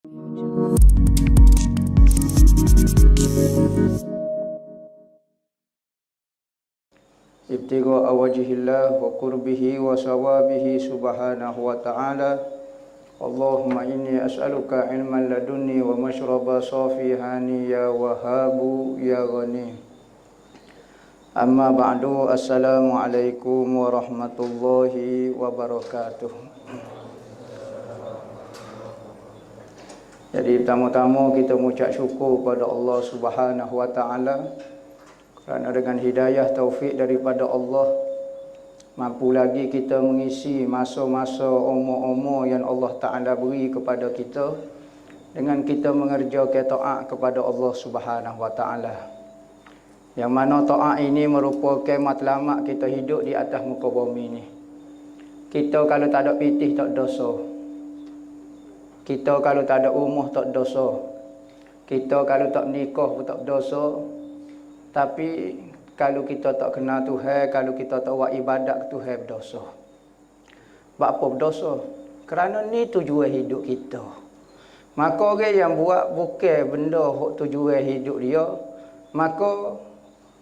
Ibtigha'a wajhillah wa qurbihi wa sawabihi subhanahu wa ta'ala. Allahumma inni as'aluka ilman ladunni wa mashraba safihani ya wahabu ya ghani. Amma ba'du, assalamualaikum warahmatullahi wabarakatuh. Jadi pertama-tama kita mengucap syukur kepada Allah Subhanahu wa taala kerana dengan hidayah taufik daripada Allah mampu lagi kita mengisi masa-masa umur-umur yang Allah Taala beri kepada kita dengan kita mengerjakan taat kepada Allah Subhanahu wa taala. Yang mana taat ini merupakan matlamat kita hidup di atas muka bumi ini. Kita kalau tak ada pitih tak dosa. Kita kalau tak ada rumah tak dosa. Kita kalau tak nikah pun tak dosa. Tapi kalau kita tak kenal Tuhan, kalau kita tak buat ibadat ke Tuhan, berdosa. Buat apa berdosa? Kerana ni tujuan hidup kita. Maka orang yang buat bukan benda tujuan hidup dia, maka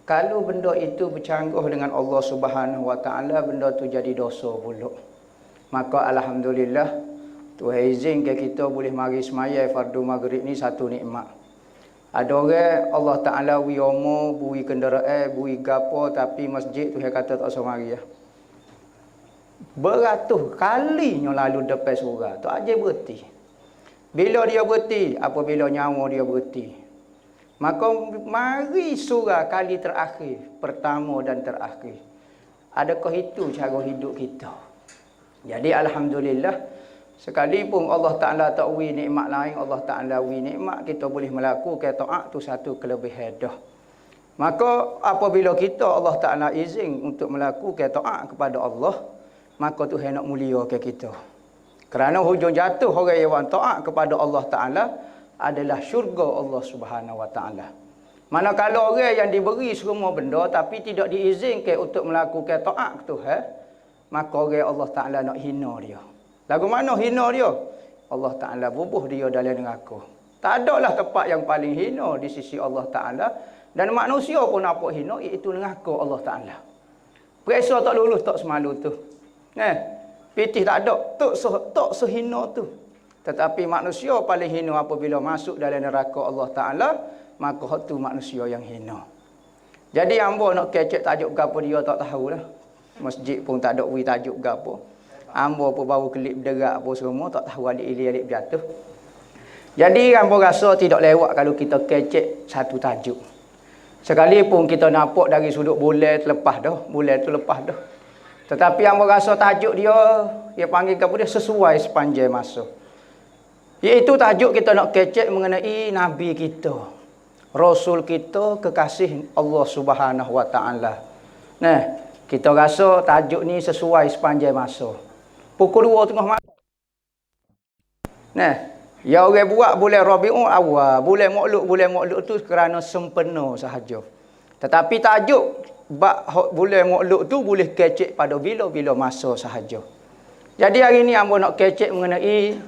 kalau benda itu bercanggah dengan Allah Subhanahu wa taala, benda tu jadi dosa pula. Maka alhamdulillah Tuhan izinkan kita boleh mari semaya fardu maghrib ni satu nikmat. Ada orang Allah Taala beri umur, beri kenderaan, beri gapo, tapi masjid Tuhan kata tak usah mari ya. Beratus kalinya lalu depan surau, tak aja berhenti. Bila dia berhenti, apabila nyawa dia berhenti. Maka mari surau kali terakhir, pertama dan terakhir. Adakah itu cara hidup kita? Jadi alhamdulillah, sekalipun Allah Ta'ala tak beri nikmat lain, Allah Ta'ala beri nikmat, kita boleh melakukan taat tu satu kelebihan dah. Maka apabila kita Allah Ta'ala izin untuk melakukan taat kepada Allah, maka Tuhan nak muliakan kita. Kerana hujung jatuh orang yang taat kepada Allah Ta'ala adalah syurga Allah Subhanahu wa taala. Manakala orang yang diberi semua benda tapi tidak diizinkan untuk melakukan taat ke Tuhan, maka orang Allah Ta'ala nak hina dia. Lagu mana hina dia? Allah Ta'ala bubuh dia dalam neraka. Tak adalah tempat yang paling hina di sisi Allah Ta'ala. Dan manusia pun nampak hina, iaitu neraka Allah Ta'ala. Periksa tak lulus tak semalu tu. Pitih tak ada, tak sehina tu. Tetapi manusia paling hina apabila masuk dalam neraka Allah Ta'ala, maka tu manusia yang hina. Jadi hamba nak kecek tajuk gapo dia tak tahulah. Masjid pun tak ada beri tajuk gapo. Hamba pun baru kelip berderak apa semua, tak tahu alik-alik berjatuh. Jadi hamba rasa tidak lewat kalau kita kecek satu tajuk. Sekalipun kita nampak dari sudut bulan terlepas dah, bulan tu lepas dah. Tetapi hamba rasa tajuk dia panggil apa dia sesuai sepanjang masa. Iaitu tajuk kita nak kecek mengenai Nabi kita, Rasul kita, kekasih Allah Subhanahu wa taala. Nah, kita rasa tajuk ni sesuai sepanjang masa. Pukul 2 tengah malam. Nah, ya orang buat bulan Rabiul Awal, bulan Maulud tu kerana sempena sahaja. Tetapi tajuk bulan Maulud tu boleh kecek pada bila-bila masa sahaja. Jadi hari ni hamba nak kecek mengenai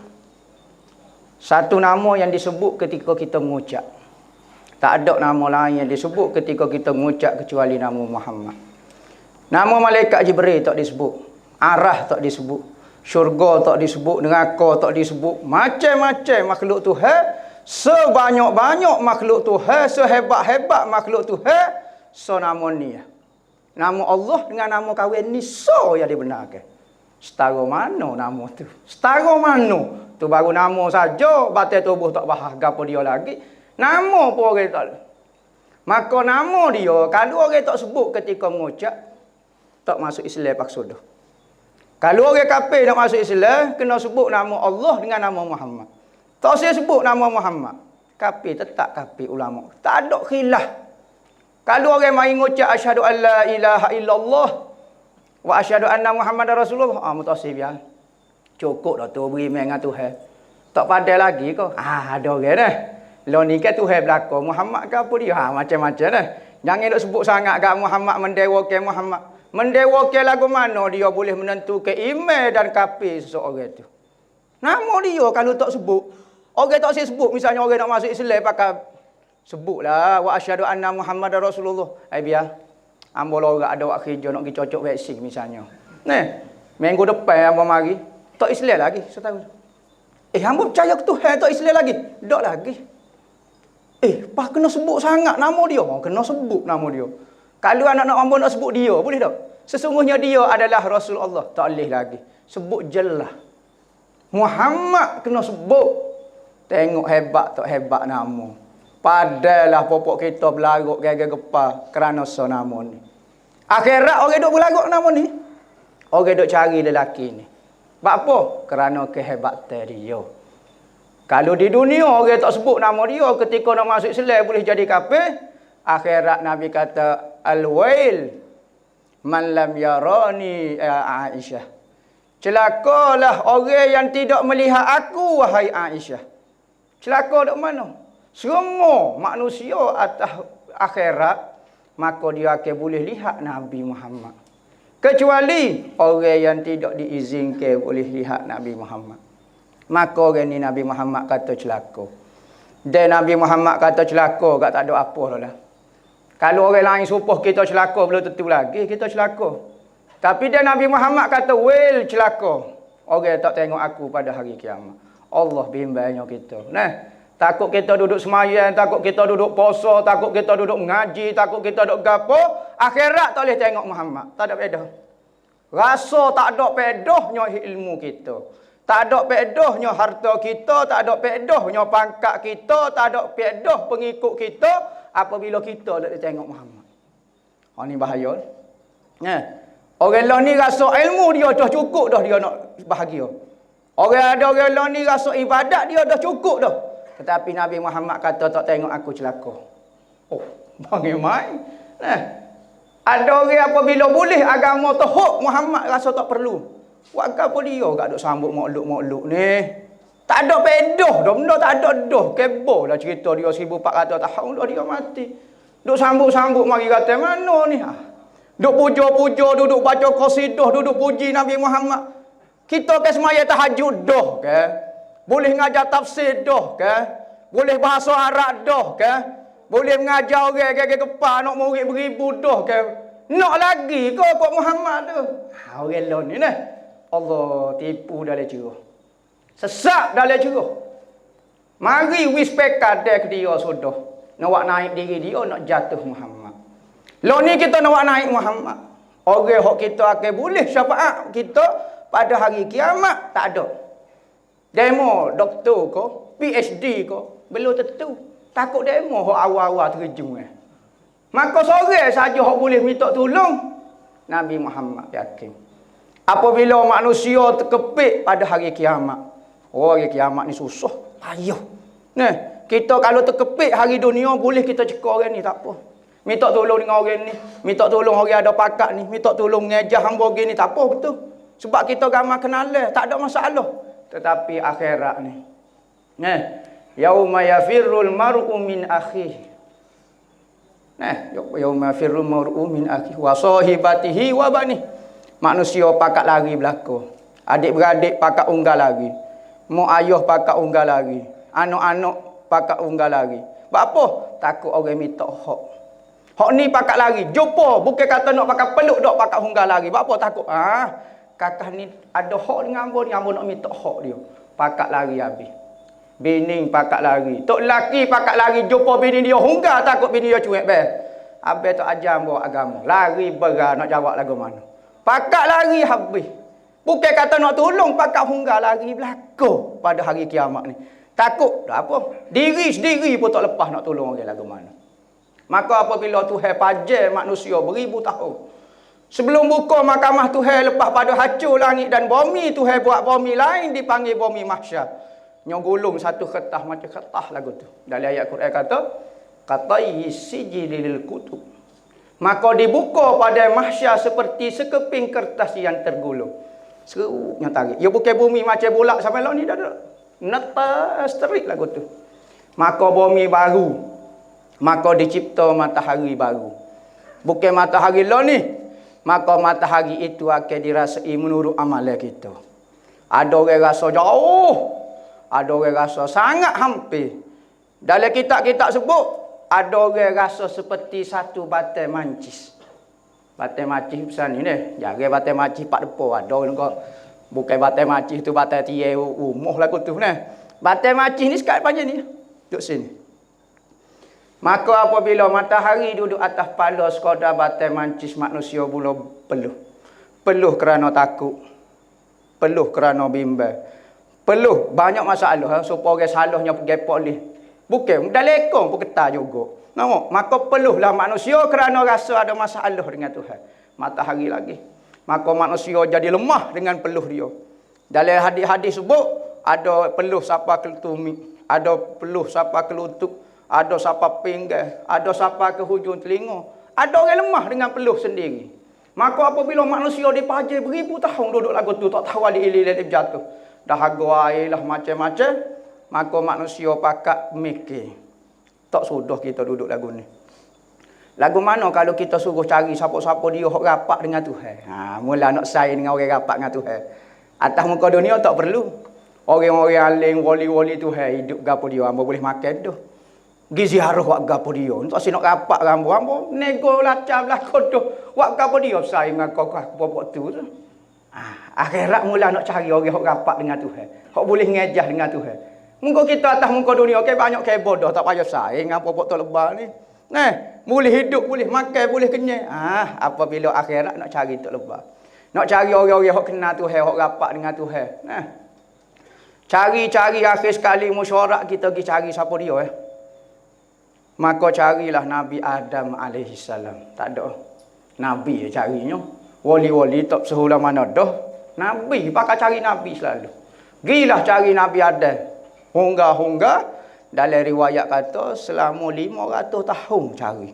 satu nama yang disebut ketika kita mengucap. Tak ada nama lain yang disebut ketika kita mengucap kecuali nama Muhammad. Nama malaikat Jibril tak disebut, arah tak disebut, syurga tak disebut, neraka tak disebut, macam-macam makhluk Tuhan, sebanyak-banyak makhluk Tuhan, sehebat-hebat makhluk Tuhan, so nama ni. Nama Allah dengan nama kahwin ni so yang dibenarkan. Setara mana nama tu? Setara mana? Tu baru nama saja, batin tubuh tak bahas gapo dia lagi. Nama pun orang tak. Maka nama dia kalau orang tak sebut ketika mengucap, tak masuk Islam maksud dah. Kalau orang kafir nak masuk Islam, kena sebut nama Allah dengan nama Muhammad. Tak saya sebut nama Muhammad, kafir tetap kafir ulama. Tak ada khilaf. Kalau orang mai ngucap asyhadu alla ilaha illallah wa asyhadu anna Muhammadar Rasulullah, mutasib ya. Cukup dah tu beriman dengan Tuhan. Tak pandai lagi ke? Ada orang dah. Lo ni kan Tuhan belaka, Muhammad ke apa dia? Macam-macam dah. Jangan duk sebut sangat kat Muhammad, mendewakan Muhammad. Mendewakan lagu mana dia boleh menentukan iman dan kafir seseorang itu. Nama dia kalau tak sebut, Orang tak sebut, misalnya orang nak masuk Islam pakai sebutlah wa asyhadu anna Muhammadar Rasulullah. Biar ambo lorak ada wak kerja nak pergi cocok vaksin misalnya. Minggu depan ambo mari tak Islam lagi setahun. Ambo percaya ke Tuhan tak Islam lagi. Tak lagi. Pak kena sebut sangat nama dia. Kena sebut nama dia. Kalau anak-anak ambo nak sebut dia, boleh tak? Sesungguhnya dia adalah Rasulullah. Tak boleh lagi. Sebut jelas. Muhammad kena sebut. Tengok hebat tak hebat nama. Padalah popok kita berlarut gagah-gepar kerana so nama ni. Akhirat orang duk berlarut nama ni. Orang duk cari lelaki ni. Sebab apa? Kerana kehebatan dia. Kalau di dunia orang tak sebut nama dia, ketika nak masuk Islam boleh jadi kafir. Akhirat Nabi kata al-wail man lam yarani Aisyah. Celakalah orang yang tidak melihat aku wahai Aisyah. Celaka dok mana? Semua manusia atas akhirat maka dia akan boleh lihat Nabi Muhammad. Kecuali orang yang tidak diizinkan boleh lihat Nabi Muhammad. Maka orang ni Nabi Muhammad kata celaka. Dan Nabi Muhammad kata celaka, tak ada apa lah. Kalau orang lain supoh kita celaka, belum tentu lagi kita celaka. Tapi dia Nabi Muhammad kata, well celaka. Orang tak tengok aku pada hari kiamat. Allah bimbangnya kita. Takut kita duduk semayang, takut kita duduk puasa, takut kita duduk mengaji, takut kita duduk gapo. Akhirat tak boleh tengok Muhammad. Tak ada pedah. Rasa tak ada pedahnya ilmu kita. Tak ada pedahnya harta kita, tak ada pedahnya pangkat kita, tak ada pedah pengikut kita apabila kita tak boleh tengok Muhammad. Ini bahaya. Orang lain ni rasa ilmu dia dah cukup dah dia nak bahagia. Orang lain ni rasa ibadat dia dah cukup dah. Tetapi Nabi Muhammad kata tak tengok aku celaka. Bagaimana? Ada orang apabila boleh agama terhok Muhammad rasa tak perlu. Buat apa dia gak duk sambut makluk-makluk ni? Tak ada pedah dah, benda tak ada dah. Kebo dah cerita dia 1400 tahun dah dia mati. Duk sambut-sambut mari kata mana ni? Duk puja-puja, duduk baca qasidah, duduk puji Nabi Muhammad. Kita ke semaya tahajud dah ke? Boleh ngajar tafsir dah ke? Boleh bahasa Arab dah ke? Boleh mengajar orang gagah-gepar nak murid beribu dah ke? Nak lagi ke kok Muhammad tu? Orang lain ni nah. Allah tipu dalam cerah. Sesat dalam cerah. Mari wis pekat dia ke dia sudah. Nak naik diri dia nak jatuh Muhammad. Lalu ni kita nak naik Muhammad. Orang hok kita akan boleh syafaat kita pada hari kiamat tak ada. Demo doktor ko, PhD ko, belum tentu. Takut demo hok awal-awal terjun. Maka seorang saja hok boleh minta tolong Nabi Muhammad yakin. Apabila manusia terkepit pada hari kiamat. Hari kiamat ni susah, payah. Kita kalau terkepit hari dunia boleh kita cekak orang ni tak apa. Minta tolong dengan orang ni, minta tolong orang ada pakat ni, minta tolong mengajar hamba ni tak apa betul. Sebab kita gamar kenalan, tak ada masalah. Tetapi akhirat ni. Yauma yafirrul mar'u min akhihi. Yauma yafirrul mar'u min akhihi wa sahibatihi wa bani. Manusia pakat lari belaka. Adik-beradik pakat unggal lari. Mak ayah pakat unggal lari. Anak-anak pakat unggal lari. Sebab apa? Takut orang minta hak. Hak ni pakat lari. Jumpa. Bukan kata nak pakai peluk, nak pakai unggal lari. Sebab apa? Takut. Kakak ni ada hak dengan ambo ni. Ambo nak minta hak dia. Pakat lari habis. Bini pakat lari. Tok lelaki pakat lari. Jumpa bini dia unggal. Takut bini dia cuek. Habis tu ajar ambo agama. Lari berah nak jawab lagu mana. Pakat lari habis. Bukan kata nak tolong, pakat unggal lari belaka pada hari kiamat ni. Takut dah apa? Diri sendiri pun tak lepas nak tolong orang lagu mana. Maka apabila Tuhan pajar manusia beribu tahun. Sebelum buka mahkamah Tuhan lepas pada hancur langit dan bumi, Tuhan buat bumi lain dipanggil bumi mahsyar. Nyong gulung satu kertas macam kertas lagu tu. Dalam ayat Quran kata, qatai sijilil kutub. Maka dibuka pada mahsyar seperti sekeping kertas yang tergulung. Seru yang tarik. Ya bukan bumi macam bulat sampai lah ni dah ada. Neta sterik lagu tu. Maka bumi baru. Maka dicipta matahari baru. Bukan matahari lah ni. Maka matahari itu akan dirasai menurut amalan kita. Ada orang rasa jauh. ada orang rasa sangat hampir. Dalam kitab-kitab sebut, ada orang rasa seperti satu batai mancis. Batai mancis besar ni deh. Jangan batai mancis pak depo ada orang kau. Bukan batai mancis tu batai tiai umuh lagu tu nah. Batai mancis ni sekat panjang ni. Duduk sini. Maka apabila matahari duduk atas kepala sekadar batai mancis manusia mula peluh. Peluh kerana takut. Peluh kerana bimbang. Peluh banyak masalah supaya orang salahnya pergi polis. Bukan dah lekong pun ketah juga. Nampak? Maka peluhlah manusia kerana rasa ada masalah dengan Tuhan. Matahari lagi. Maka manusia jadi lemah dengan peluh dia. Dalam hadis-hadis sebut ada peluh sampai ke tumit, ada peluh sampai ke lutut, ada sampai pinggang, ada sampai ke hujung telinga. Ada orang lemah dengan peluh sendiri. Maka apabila manusia dipajar beribu tahun duduk lagu tu tak tahu ada ilir jatuh. Dah harga air lah macam-macam. Maka manusia pakat mikir. Tak sudah kita duduk lagu ni. Lagu mana kalau kita suruh cari siapa-siapa dia hok rapat dengan Tuhan. Mula nak saing dengan orang rapat dengan Tuhan. Atas muka dunia tak perlu. Orang-orang alim, wali-wali Tuhan hidup gapo dia, hamba boleh makan tu. Gizi ziarah wak gapo dia. Tak si nak rapat hamba nego lacam belakon tu. Wak gapo dia saing dengan kau popok tu. Akhirat mula nak cari orang hok rapat dengan Tuhan. Hok boleh ngejah dengan Tuhan. Muka kita atas muka dunia banyak bodoh tak payah saing apa pok tu lebah ni. Boleh hidup, boleh makan, boleh kenyang. Apabila akhirat nak cari tu lebah. Nak cari orang-orang hok kenal Tuhan, hok rapat dengan Tuhan. Cari-cari akhir sekali mesyuarat kita pergi cari siapa dia Maka carilah Nabi Adam alaihissalam. Tak ada. Nabi carinya. Wali-wali tak sehulah mana dah. Nabi pakai cari Nabi selalu. Gilah cari Nabi Adam. Hongga-hongga dalam riwayat kata selama 500 tahun cari.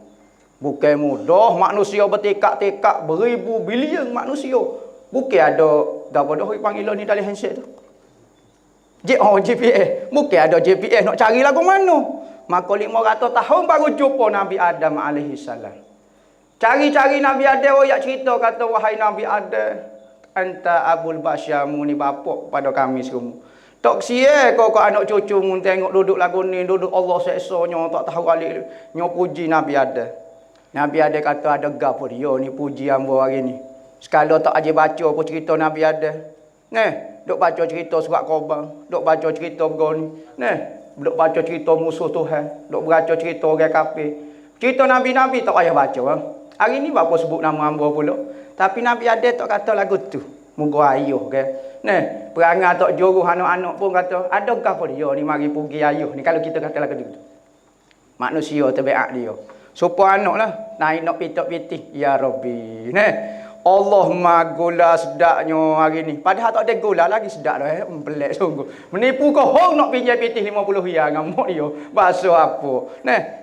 Bukan mudah manusia bertekak-tekak beribu bilion manusia. Bukan ada dah panggilan ni dalam handset tu. GPS. Bukan ada GPS nak cari lagu mana. Maka 500 tahun baru jumpa Nabi Adam alaihissalam. Cari-cari Nabi Adam royak cerita kata wahai Nabi Adam anta abul basyar ni bapak pada kami semua. Tak sia kau anak cucu mun tengok duduk lagu ni, duduk Allah seksonya tak tahu kali nyo puji Nabi Adam. Nabi Adam kata ada gapo dia ni puji hamba hari ni. Sekala tak aje baca apa cerita Nabi Adam. Duk baca cerita surat Qaban, duk baca cerita begoni. Duk baca cerita musuh Tuhan, duk baca cerita orang kafir. Cerita nabi-nabi tak payah baca. Hari ni bapa sebut nama hamba pula. Tapi Nabi Adam tak kata lagu tu. Moga ayuh ke. Perangai tak joruh anak-anak pun kata, adakah apa dia ni mari pergi ayuh ni kalau kita kata lagu tu. Manusia terbaik dia. Supaya anak lah naik nak pitak-pitih ya Rabbi. Allah magula sedaknya hari ni. Padahal tak ada gula lagi sedak dah pelik sungguh. Menipu kau hong nak pinjam pitih 50 riyal ngamuk dia. Bahasa apa.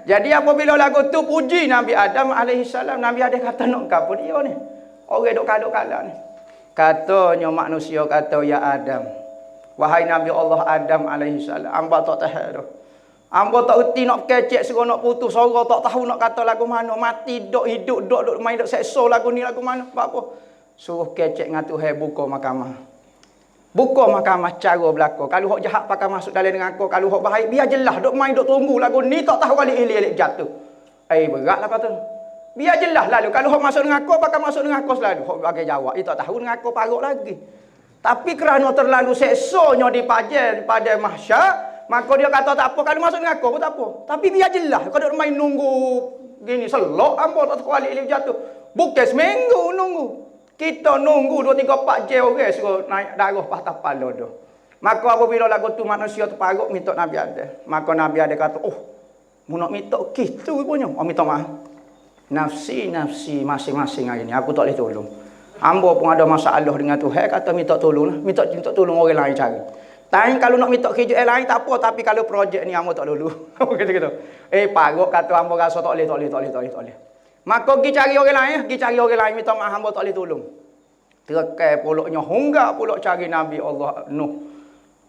Jadi apabila lagu tu puji Nabi Adam alaihissalam, Nabi Adam kata nak apa dia ni. Orang duk kaduk-kaduk ni. Katanya manusia kata ya Adam. Wahai Nabi Allah Adam alaihissalam, hamba tak tahu dah. Hamba tak reti nak kecek suruh nak putus suara tak tahu nak kata lagu mana, mati dok hidup dok main dok seksa lagu ni lagu mana. Apa? Suruh kecek dengan Tuhan buka mahkamah. Buka mahkamah cara berlaku. Kalau hok jahat pakai masuk dalam dengan aku, kalau hok baik biar jelas dok main dok tunggu lagu ni tak tahu kali ilik jatuh. Beratlah kata. Biar jelas lalu. Kalau hok masuk dengan aku, pakai masuk dengan aku selalu. Hok bagi jawab. Dia tak tahu dengan aku parut lagi. Tapi kerana terlalu seksonya pada mahsyar, maka dia kata tak apa. Kalau masuk dengan aku pun tak apa. Tapi biar jelas. Kalau dia main nunggu gini selok, apa tak tahu kali dia jatuh. Bukan seminggu nunggu. Kita nunggu 2, 3, 4 jam orang suruh naik darah patah kepala dah. Maka apabila lagu tu manusia terparut minta Nabi Adam. Maka Nabi Adam kata, mu nak minta gitu punya. Minta maaf. Nafsi masing-masing hari ni aku tak boleh tolong. Hamba pun ada masalah dengan Tuhan kata minta tolong lah. Minta tolong orang lain cari. Tapi kalau nak minta kerja lain tak apa, tapi kalau projek ni hamba tak dulu. Kata-kata. Parut kata hamba rasa tak boleh. Maka pergi cari orang lain, minta maaf hamba tak boleh tolong. Terekai pulaknya hongga pulak cari Nabi Allah Nuh.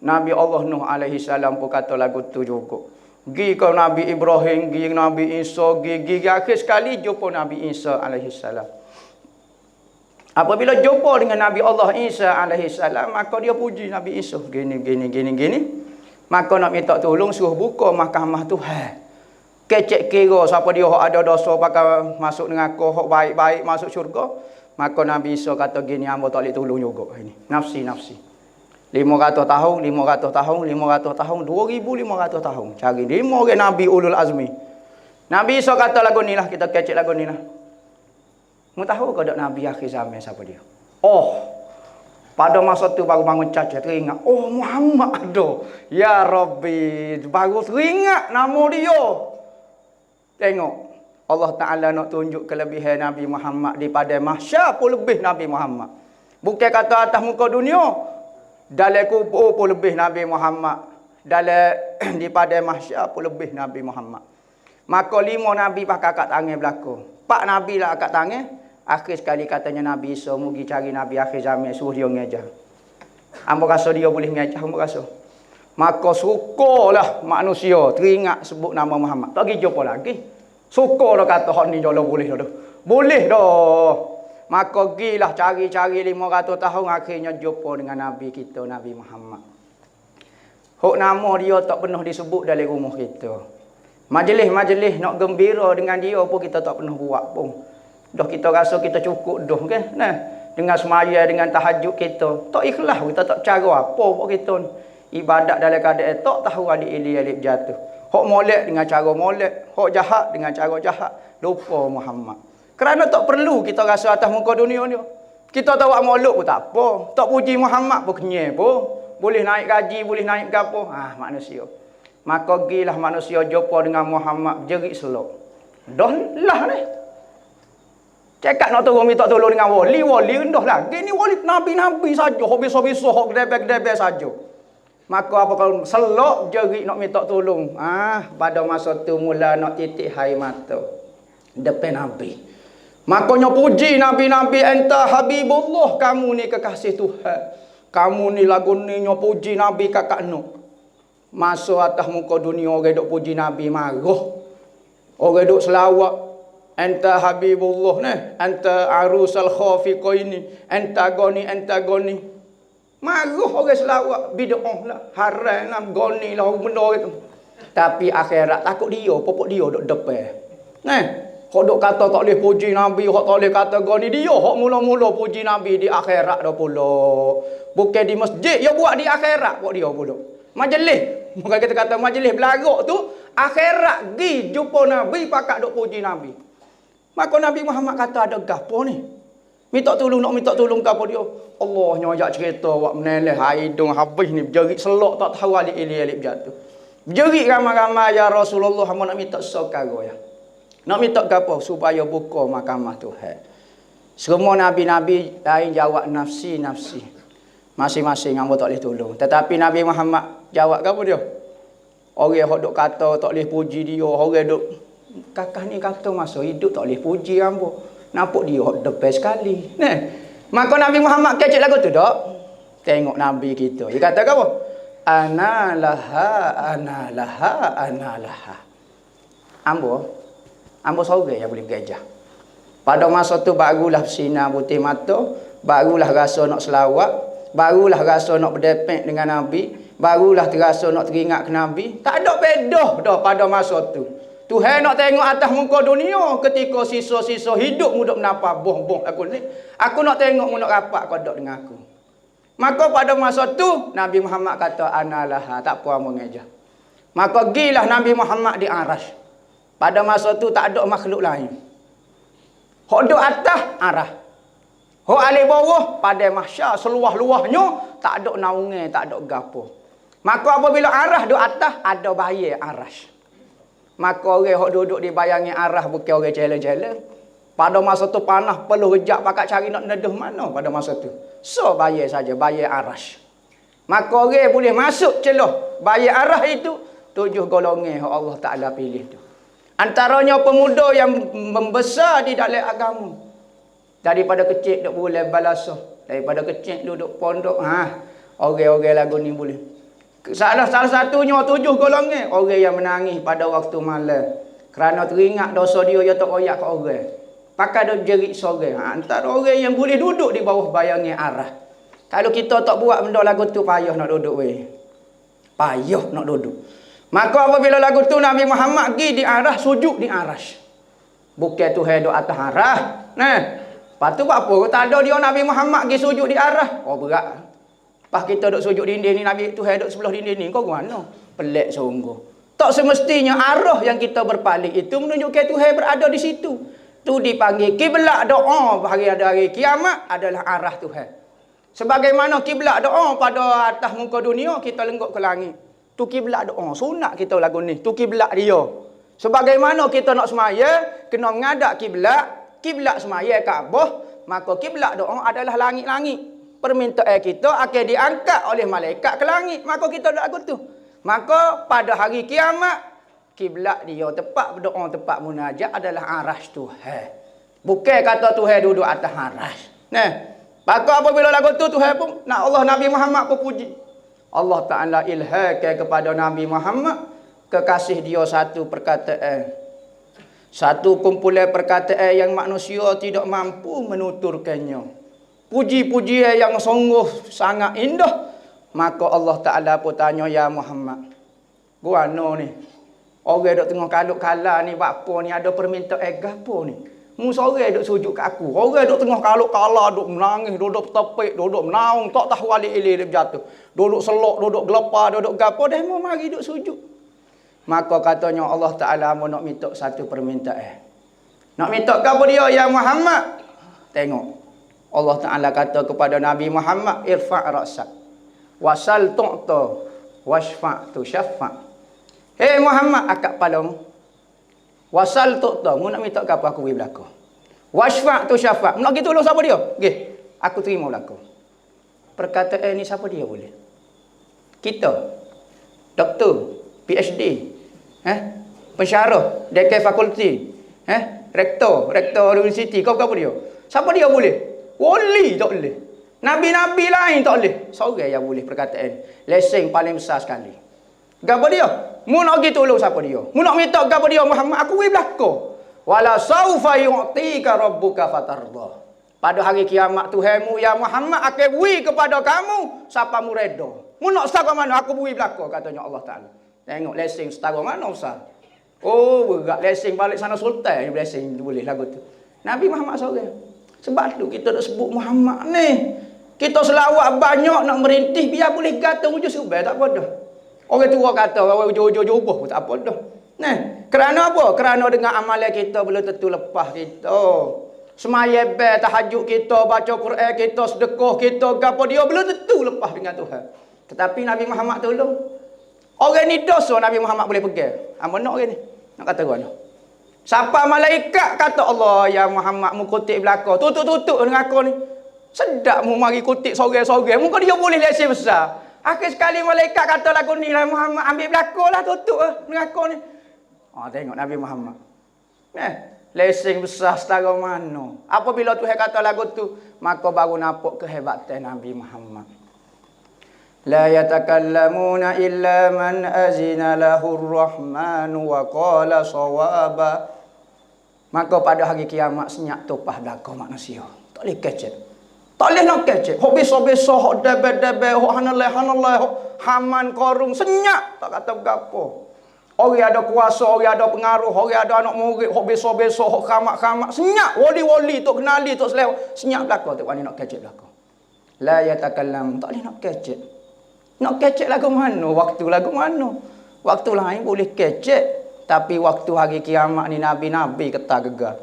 Nabi Allah Nuh alaihi salam pun kata lagu tu juga. Gi ke Nabi Ibrahim, gi Nabi Isa, gi akhir sekali jumpa Nabi Isa alaihi salam. Apabila jumpa dengan Nabi Allah Isa alaihi salam, maka dia puji Nabi Isa gini. Maka nak minta tolong suruh buka mahkamah Tuhan. Kecek kira siapa dia hok ada dosa pakai masuk neraka, hok baik-baik masuk syurga. Maka Nabi Isa kata gini, hamba tak boleh tolong juga ini. Nafsi. 500 tahun, 500 tahun, 500 tahun, 2500 tahun. Cari 5 orang Nabi Ulul Azmi. Nabi Isa kata lagu ni lah, kita kecek lagu ni lah. Mu tahu ke tak Nabi akhir zaman siapa dia? Oh, pada masa tu baru bangun cacat teringat, oh Muhammad ada. Ya Rabbi, baru teringat nama dia. Tengok, Allah Ta'ala nak tunjuk kelebihan Nabi Muhammad di pada mahsyar pun lebih Nabi Muhammad. Bukan kata atas muka dunia, dalam kubur pun lebih Nabi Muhammad. Dalam di pada mahsyar pun lebih Nabi Muhammad. Maka 5 Nabi pakai kat tangan belakang. 4 Nabi lah kat tangan. Akhir sekali katanya Nabi Isa, mugi cari Nabi akhir zaman, suruh dia mengajar. Hamba rasa dia boleh mengajar, hamba rasa. Maka sukalah manusia teringat sebut nama Muhammad. Tak pergi jumpa lagi. Suka dah kata hak ni jolo boleh dah. Boleh dah. Maka gilah cari-cari 500 tahun akhirnya jumpa dengan Nabi kita, Nabi Muhammad. Hak nama dia tak pernah disebut dalam rumah kita. Majlis-majlis nak gembira dengan dia pun kita tak pernah buat pun. Dah kita rasa kita cukup dah kan. Nah, dengan semaya, dengan tahajud kita, tak ikhlas, kita tak cara apa pun kita. Ibadat dalam keadaan tak tahu alif jatuh. Hak molek dengan cara molek, hak jahat dengan cara jahat, lupa Muhammad. Kerana tak perlu kita rasa atas muka dunia ni. Kita tahu molek pun tak apa, tak puji Muhammad pun kenyai pun. Boleh naik gaji, boleh naik gapo, manusia. Maka gilah manusia jumpa dengan Muhammad jerit selok. Dah lah ni. Cakap nak tolong minta tolong dengan wali rendah lagi. Ni wali nabi-nabi saja, hok bisa-bisa, hok gedebek-gedebek saja. Maka apa kalau selok jerit nak minta tolong. Pada masa tu mula nak titik air mata depan Nabi. Makanya puji Nabi-Nabi, enta Habibullah, kamu ni kekasih Tuhan. Kamu ni lagu ni nyo puji Nabi kakak Nuh. Masa atas muka dunia orang duk puji Nabi marah. Orang duk selawat. Anta Habibullah ni, anta arusal khafiqaini, anta goni. Marah orang selawat, bid'ah lah, haram lah, goni lah benda itu. Tapi akhirat takut dia, popok dia duk depan. Nah, hok duk kata tak boleh puji Nabi, hok tak boleh kata goni, dia hok mula-mula puji Nabi di akhirat dah pula. Bukan di masjid, dia buat di akhirat buat dia pula. Majlis, bukan kita kata majlis belagak tu, akhirat gi jumpa Nabi pakak duk puji Nabi. Maka Nabi Muhammad kata ada gapo ni? Minta tolong gapo dia? Allah nyajak cerita wak meneleh hidung habis ni berjerit selok tak tahu alif jatuh. Berjerit ramai-ramai ya Rasulullah, hamba nak minta sekaro ya. Nak minta gapo supaya buka mahkamah Tuhan. Semua nabi-nabi lain jawab nafsi. Masing-masing hamba tak boleh tolong. Tetapi Nabi Muhammad jawab gapo dia? Orang hok duk kata tak boleh puji dia, orang duk kakak ni kata masa hidup tak boleh puji hamba. Nampak dia the best sekali. Nah, maka Nabi Muhammad kecek lagu tu tak? Tengok Nabi kita. Dia kata apa? Ana laha. Ambo sorang yang boleh gajah. Pada masa tu barulah sinar putih mata, barulah rasa nak selawat, barulah rasa nak berdepek dengan Nabi, barulah terasa nak teringat ke Nabi. Tak ada beda dah pada masa tu. Tuhan nak tengok atas muka dunia ketika sisa-sisa hidup mu duk menapa boh aku ni. Aku nak tengok mu nak rapat kodok dengan aku. Maka pada masa tu Nabi Muhammad kata analaha, tak apa mengeja. Maka gilah Nabi Muhammad di Arash. Pada masa tu tak ada makhluk lain. Hok duk atas arah. Hok alih bawah pada mahsyar seluah-luahnya tak ada naungan, tak ada gapo. Maka apabila arah duk atas ada bayar Arash. Maka orang yang duduk di bayangi arah bukan orang jalan-jalan. Pada masa tu panah perlu rejak pakat cari nak neduh mana pada masa tu. So bayar saja, bayar Arash. Maka orang boleh masuk celah bayar arah itu 7 golongan yang Allah Ta'ala pilih tu. Antaranya pemuda yang membesar di dalam agama. Daripada kecil duk boleh balasah. Daripada kecil duduk pondok. Orang-orang lagu ni boleh. Salah satunya 7 golongan orang yang menangis pada waktu malam kerana teringat dosa dia tak royak ke orang. Pakai dia jerit sorang. Antara orang yang boleh duduk di bawah bayangan arah. Kalau kita tak buat benda lagu tu payah nak duduk weh. Payah nak duduk. Maka apabila lagu tu Nabi Muhammad pergi di arah sujud di arash. Bukan Tuhan duduk atas arah. Nah, lepas tu buat apa? Tak ada dia Nabi Muhammad pergi sujud di arah. Oh berat. Pas kita duduk sujud dinding ni, Nabi Tuhan duduk sebelah dinding ni. Kau mana? Pelik sungguh. Tak semestinya arah yang kita berpaling itu menunjukkan Tuhan berada di situ. Tu dipanggil kiblat doa hari kiamat adalah arah Tuhan. Sebagaimana kiblat doa pada atas muka dunia kita lenggok ke langit. Tu kiblat doa. Sunat kita lagu ni. Tu kiblat dia. Sebagaimana kita nak semaya, kena menghadap kiblat. Kiblat semaya Kaabah, maka kiblat doa adalah langit-langit. Permintaan kita akan diangkat oleh malaikat ke langit. Maka kita lagu tu. Maka pada hari kiamat kiblat dia tempat berdoa, tempat munajat adalah arash Tuhan. Bukan kata Tuhan duduk atas arash. Nah, maka apabila lagu tu Tuhan pun nak Allah Nabi Muhammad pun puji. Allah Taala ilhamkan kepada Nabi Muhammad kekasih dia satu perkataan. Satu kumpulan perkataan yang manusia tidak mampu menuturkannya. Puji-pujian yang sungguh sangat indah. Maka Allah Taala pun tanya, ya Muhammad, gua ni orang duk tengah kaluk kala ni buat apa ni, ada permintaan gapo ni? Mu sore duk sujud kat aku. Orang duk tengah kaluk kala duk menangis, duduk tepik, duduk menaung, tak tahu alik-alik dia berjatuh. Duduk selok, duduk gelepar, duduk gapo dah mau mari duk sujud. Maka katanya Allah Taala mau nak minta satu permintaan. Nak minta gapo dia ya Muhammad? Tengok. Allah Taala kata kepada Nabi Muhammad, irfa' ra'sak. Wasal tu'ta washfa' tu syafa'. Hei Muhammad, akak palung. Wasal tu'ta, mu nak minta apa aku beri belaka. Washfa' tu syafa'. Mu nak pergi tolong siapa dia? Nggih, aku terima belaka. Perkataan ni siapa dia boleh? Kita. Doktor, PhD, pensyarah, dekan fakulti, rektor universiti, kau apa dia? Siapa dia boleh? Wali tak boleh. Nabi-nabi lain tak boleh. Seorang yang boleh perkataan. Leseng paling besar sekali. Gapo dia? Mu nak pergi tolong siapa dia? Mu nak minta gapo dia Muhammad? Aku beri belaka. Wala saufa yu'tika rabbuka fatarda. Pada hari kiamat Tuhanmu ya Muhammad akan beri kepada kamu siapa mu redha. Mu nak setara mana aku beri belaka katanya Allah Taala. Tengok leseng setara mana usah. Oh berat leseng balik sana sultan leseng boleh lagu tu. Nabi Muhammad seorang. Sebab tu kita nak sebut Muhammad ni. Kita selawat banyak nak merintih biar boleh kata wujud subhan tak apa dah. Orang tua kata orang ujung-ujung ubah pun tak apa dah. Nah, kerana apa? Kerana dengan amalan kita belum tentu lepas kita. Semaya tahajud kita, baca Quran kita, sedekah kita, gapo dia belum tentu lepas dengan Tuhan. Tetapi Nabi Muhammad tolong. Orang ni dosa Nabi Muhammad boleh pegang. Apa nak orang ni? Nak kata guna. Siapa malaikat kata Allah ya Muhammad mu kutip belaka. Tutup-tutup dengan aku ni. Sedap mu mari kutip sorang-sorang. Muka dia boleh lesen besar. Akhir sekali malaikat kata lagu ni lah Muhammad ambil belaka lah tutup dengan aku ni. Tengok Nabi Muhammad. Lesen besar setara mana. Apabila Tuhan kata lagu tu, maka baru nampak kehebatan Nabi Muhammad. La yatakallamuna illa man azina lahur rahmanu wa qala sawaba. Maka pada hari kiamat senyap tupah belaka manusia. Tak boleh kecek. Tak boleh nak kecek. Hok besar-besar, hok debe-debe, hok hanalai-hanalai, hok haman korung senyap tak kata gapo. Orang ada kuasa, orang ada pengaruh, orang ada anak murid, hok besar-besar, hok khamak-khamak senyap. Wali-wali tok kenali tok selewat senyap belaka tak wani nak kecek belaka. La yatakallam, tak boleh nak kecek. Nak kecek lagu mana? Waktu lagu mana? Waktu lain boleh kecek. Tapi waktu hari kiamat ni Nabi-Nabi kata gegar.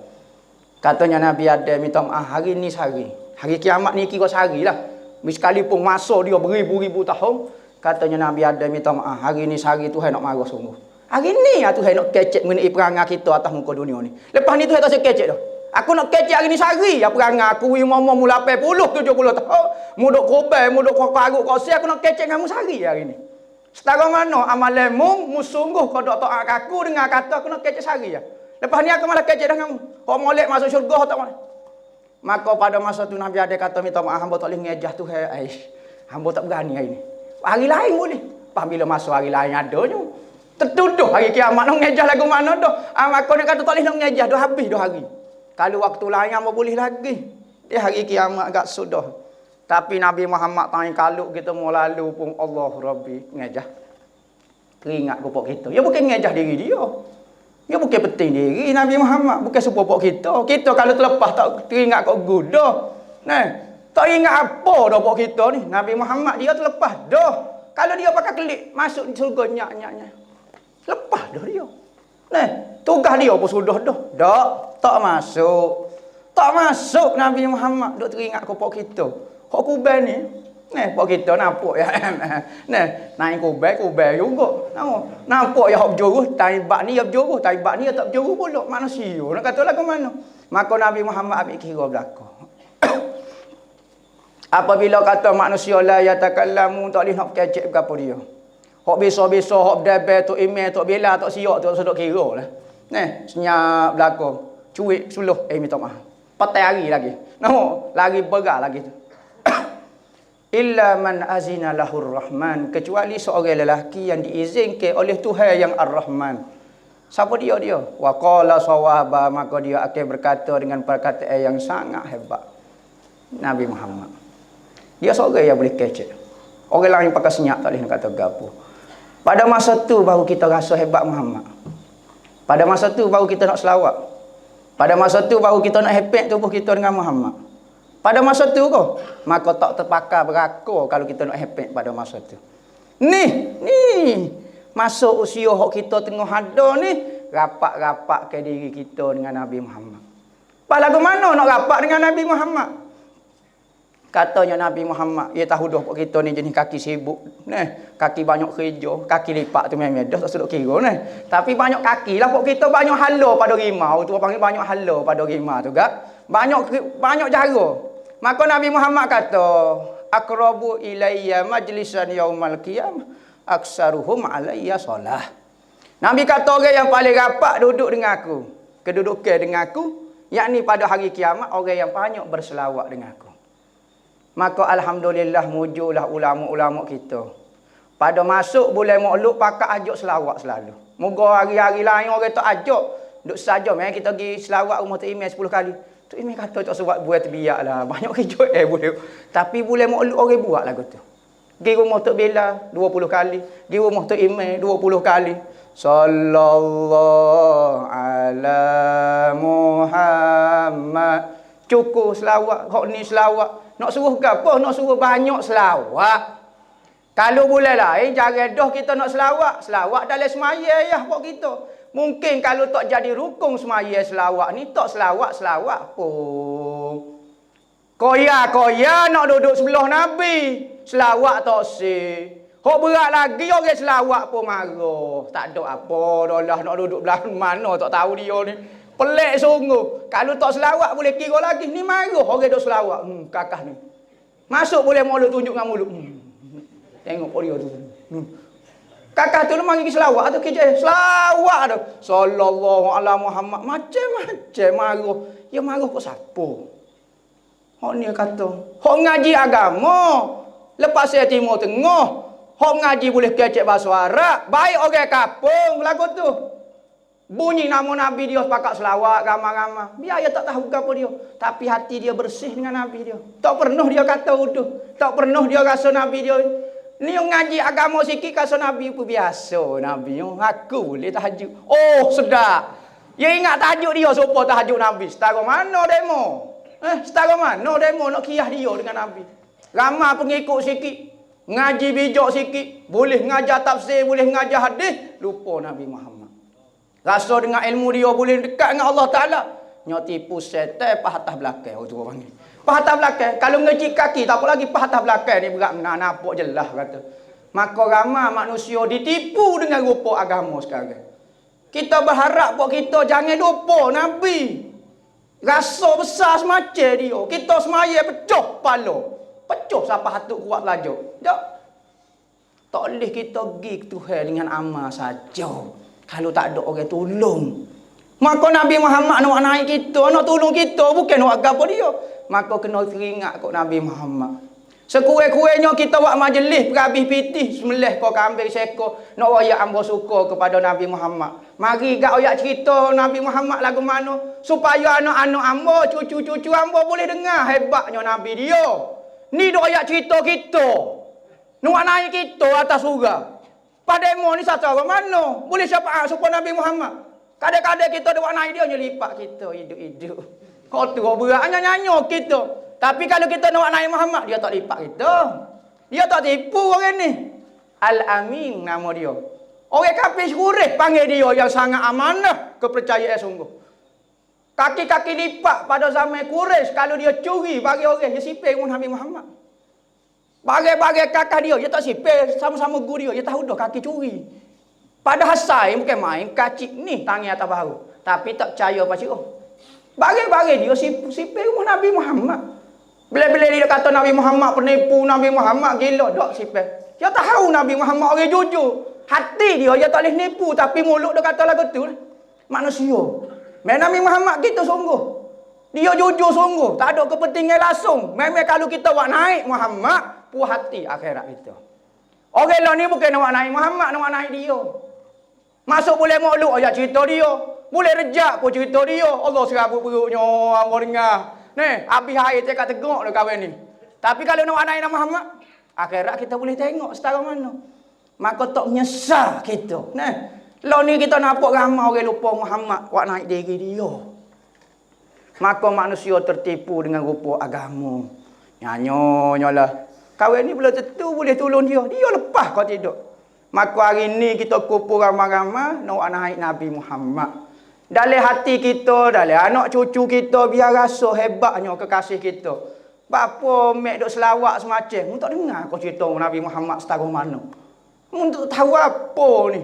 Katanya Nabi ada minta maaf hari ni sehari. Hari kiamat ni kira sehari lah. Sekalipun masa dia beribu-ribu tahun. Katanya Nabi ada minta maaf hari ni sehari Tuhan nak marah sungguh. Hari ni Tuhan nak kecek mengenai perangai kita atas muka dunia ni. Lepas ni Tuhan tak saya kecek dah. Aku nak kecek hari ni sehari. Perangai aku umur mula 80, 70 tahun. Muduk kobai, muduk karut kosi. Aku nak kecek dengan mu sehari hari ni. Setara mana amalanmu, mu sungguh kau dok taat aku dengan kata aku nak kecek sehari ya. Lepas ni aku malah kecek dengan mu. Kau molek masuk syurga tak mana. Maka pada masa tu Nabi ada kata minta maaf hamba tak boleh ngejah Tuhan. Hamba tak berani hari ni. Hari lain boleh. Pas bila masuk hari lain adanya. Tertuduh hari kiamat nak ngejah lagu mana dah. Maka ni kata tak boleh nak ngejah dah habis dah hari. Kalau waktu lain hamba boleh lagi. Dia hari kiamat agak sudah. Tapi Nabi Muhammad tanya kalau kita mau lalu pun Allah Rabbi ngejah. teringat kepada kita. Ya bukan ngejah diri dia. Ya bukan penting diri Nabi Muhammad, bukan supaya kita. Kita kalau terlepas tak teringat kok gudah. Nah, tak ingat apa dah buat kita ni. Nabi Muhammad dia terlepas dah. Kalau dia pakai kelik masuk di surga nyak-nyaknya. Lepas dah dia. Nah, tugas dia pun sudah dah. Tak masuk. Tak masuk Nabi Muhammad duk teringat kepada kita. Hak kuban ni pak kita nampak ya. Naik kuban juga. Nampak ya hak berjuruh, taibak ni ya berjuruh, taibak ni ya tak berjuruh pula. Manusia nak kata lagu mana? Maka Nabi Muhammad ambil kira belaka. Apabila kata manusia la yatakallamu tak boleh nak kecek ke apa dia. Hak bisa-bisa hak berdebel tok email tok bela tok siok tok sedok kira lah. Senyap belaka. Cuik suluh minta maaf. Patai hari lagi. Lari berat lagi tu. Illa man azina lahur rahman, kecuali seorang lelaki yang diizinkan oleh Tuhan yang Ar-Rahman. Siapa dia? Wa qala sawaba, maka dia akan berkata dengan perkataan yang sangat hebat. Nabi Muhammad. Dia seorang yang boleh kecek. Orang lain pakai senyap tak boleh nak kata gapo. Pada masa tu baru kita rasa hebat Muhammad. Pada masa tu baru kita nak selawat. Pada masa tu baru kita nak happy tubuh kita dengan Muhammad. Pada masa tu kau, maka tak terpakai berakor kalau kita nak happy pada masa tu. Ni, masuk usia hak kita tengah ada ni, rapat-rapat ke diri kita dengan Nabi Muhammad. Pala ke mana nak rapat dengan Nabi Muhammad? Katanya Nabi Muhammad, ia tahu dah kita ni jenis kaki sibuk. Kaki banyak kerja, kaki lipat tu memang dah tak sedok kira ni. Tapi banyak kaki lah kita banyak halo pada rimau tu panggil banyak halo pada rimau tu gak. Banyak cara. Maka Nabi Muhammad kata, aqrabu ilayya majlisan yaumal qiyamah aksaruhum alayya solah. Nabi kata orang yang paling rapat duduk dengan aku, kedudukan dengan aku, yakni pada hari kiamat orang yang banyak berselawat dengan aku. Maka alhamdulillah mujulah ulama-ulama kita. Pada masuk bulan Maulud pakat ajak selawat selalu. Moga hari-hari lain orang tak ajak, duk saja kita pergi selawat rumah Tok Imam 10 kali. Tok Imam kata tak sebab buat terbiaklah. Banyak kerja boleh. Tapi bulan Maulud orang buat lagu tu. Pergi rumah Tok Bela 20 kali, pergi rumah Tok Imam 20 kali. Sallallahu ala Muhammad. Cukup selawat, hok ni selawat. Nak suruh ke apa? Nak suruh banyak selawat. Kalau bulan lain, jangan dah kita nak selawat. Selawat dalam semaya ya buat kita. Mungkin kalau tak jadi rukun semaya selawat ni, tak selawat pun. Koya nak duduk sebelah Nabi. Selawat tak sih. Hok berat lagi orang selawat pun marah. Tak ada apa dah lah nak duduk belah mana tak tahu dia ni. Pelik sungguh. Kalau tak selawat boleh kira lagi. Ni marah orang duk selawat. Kakak ni. Masuk boleh mulut tunjuk dengan mulut. Tengok dia tu. Kakak tu mari pergi selawat tu kerja. Selawat tu. Sallallahu alaihi Muhammad. Macam-macam marah. Ya marah kok siapa? Hak ni kata. Hak ngaji agama. Lepas saya Timur Tengah. Hak ngaji boleh kecek bahasa Arab. Baik orang kapung lagu tu. Bunyi nama Nabi dia pakat selawat ramai-ramai. Biar dia tak tahu apa dia. Tapi hati dia bersih dengan Nabi dia. Tak pernah dia kata uduh. Tak pernah dia rasa Nabi dia. Ni yang ngaji agama sikit rasa Nabi pun biasa. Nabi yang aku boleh tahajud. Oh sedap. Dia ingat tajuk dia supaya tahajud Nabi. Setara mana demo? Setara mana demo nak kiyah dia dengan Nabi. Ramai pengikut sikit. Ngaji bijak sikit. Boleh ngajar tafsir, boleh ngajar hadis. Lupa Nabi Muhammad. Rasa dengan ilmu dia boleh dekat dengan Allah Ta'ala. Nyak tipu setan pahatah belakang. Tu orang panggil. Pahatah belakang. Kalau ngecik kaki, tak apa lagi pahatah belakang ni berat. Nampak jelas kata. Maka ramai manusia ditipu dengan rupa agama sekarang. Kita berharap buat kita jangan lupa Nabi. Rasa besar semacam dia. Kita semaya pecah kepala. Pecah siapa hatuk kuat lajuk. Tak. Tak boleh kita pergi ke Tuhan dengan amal saja. Kalau tak ada orang tolong. Maka Nabi Muhammad nak naik kita, nak tolong kita. Bukan nak agak apa dia. Maka kena teringat kot Nabi Muhammad. Sekurang-kurangnya kita buat majlis berhabis pitih. Semelih kau kambing sekor. Nak rakyat ambo suka kepada Nabi Muhammad. Mari gak rakyat cerita Nabi Muhammad lagu mana. Supaya anak-anak ambo, cucu-cucu ambo boleh dengar hebatnya Nabi dia. Ni dok rakyat cerita kita. Nak naik kita atas surga. Pada demo ni cara mana? Boleh syafaat supaya Nabi Muhammad. Kadang-kadang kita ada naik dia lipat kita hidup-hidup. Kau tu beratnya nyanyo kita. Tapi kalau kita nak naik Muhammad, dia tak lipat kita. Dia tak tipu orang ni. Al-Amin nama dia. Orang kafir Quraisy panggil dia yang sangat amanah, kepercayaan sungguh. Kaki-kaki lipat pada zaman Quraisy kalau dia curi bagi orang, dia sipir dengan Nabi Muhammad. Bagai-bagai kakak dia tak sipir sama-sama guru dia tahu dah kaki curi. Padahal saya bukan main kacik ni tangan atas bahu. Tapi tak percaya pasti Bagai-bagai dia sipir dengan Nabi Muhammad. Bila-bila dia kata Nabi Muhammad penipu, Nabi Muhammad gila, tak sipir. Dia tahu Nabi Muhammad orang jujur. Hati dia tak boleh nipu, tapi mulut dia kata lagu tu. Manusia. Nabi Muhammad kita sungguh. Dia jujur sungguh, tak ada kepentingan langsung. Memang kalau kita buat naik Muhammad, puas hati akhirat kita. Orang lah ni bukan nak naik Muhammad, nak naik dia. Masuk boleh makluk ayat cerita dia. Boleh rejak pun cerita dia. Allah serabut perutnya, Allah dengar. Ni, habis air cakap tegak dah kawan ni. Tapi kalau nak naik Muhammad, akhirat kita boleh tengok setara mana. Maka tak menyesal kita. Nah, lah ni kita nampak ramai orang lupa Muhammad buat naik diri dia. Maka manusia tertipu dengan rupa agama. Nyanyolah. Kawan ni belum tentu boleh tolong dia. Dia lepas kau tidur. Maka hari ni kita kumpul ramai-ramai nak naik Nabi Muhammad. Dalam hati kita, dalam anak cucu kita biar rasa hebatnya kekasih kita. Bapa mek duk selawat semacam, mu tak dengar kau cerita Nabi Muhammad setara mana. Untuk tahu apa ni.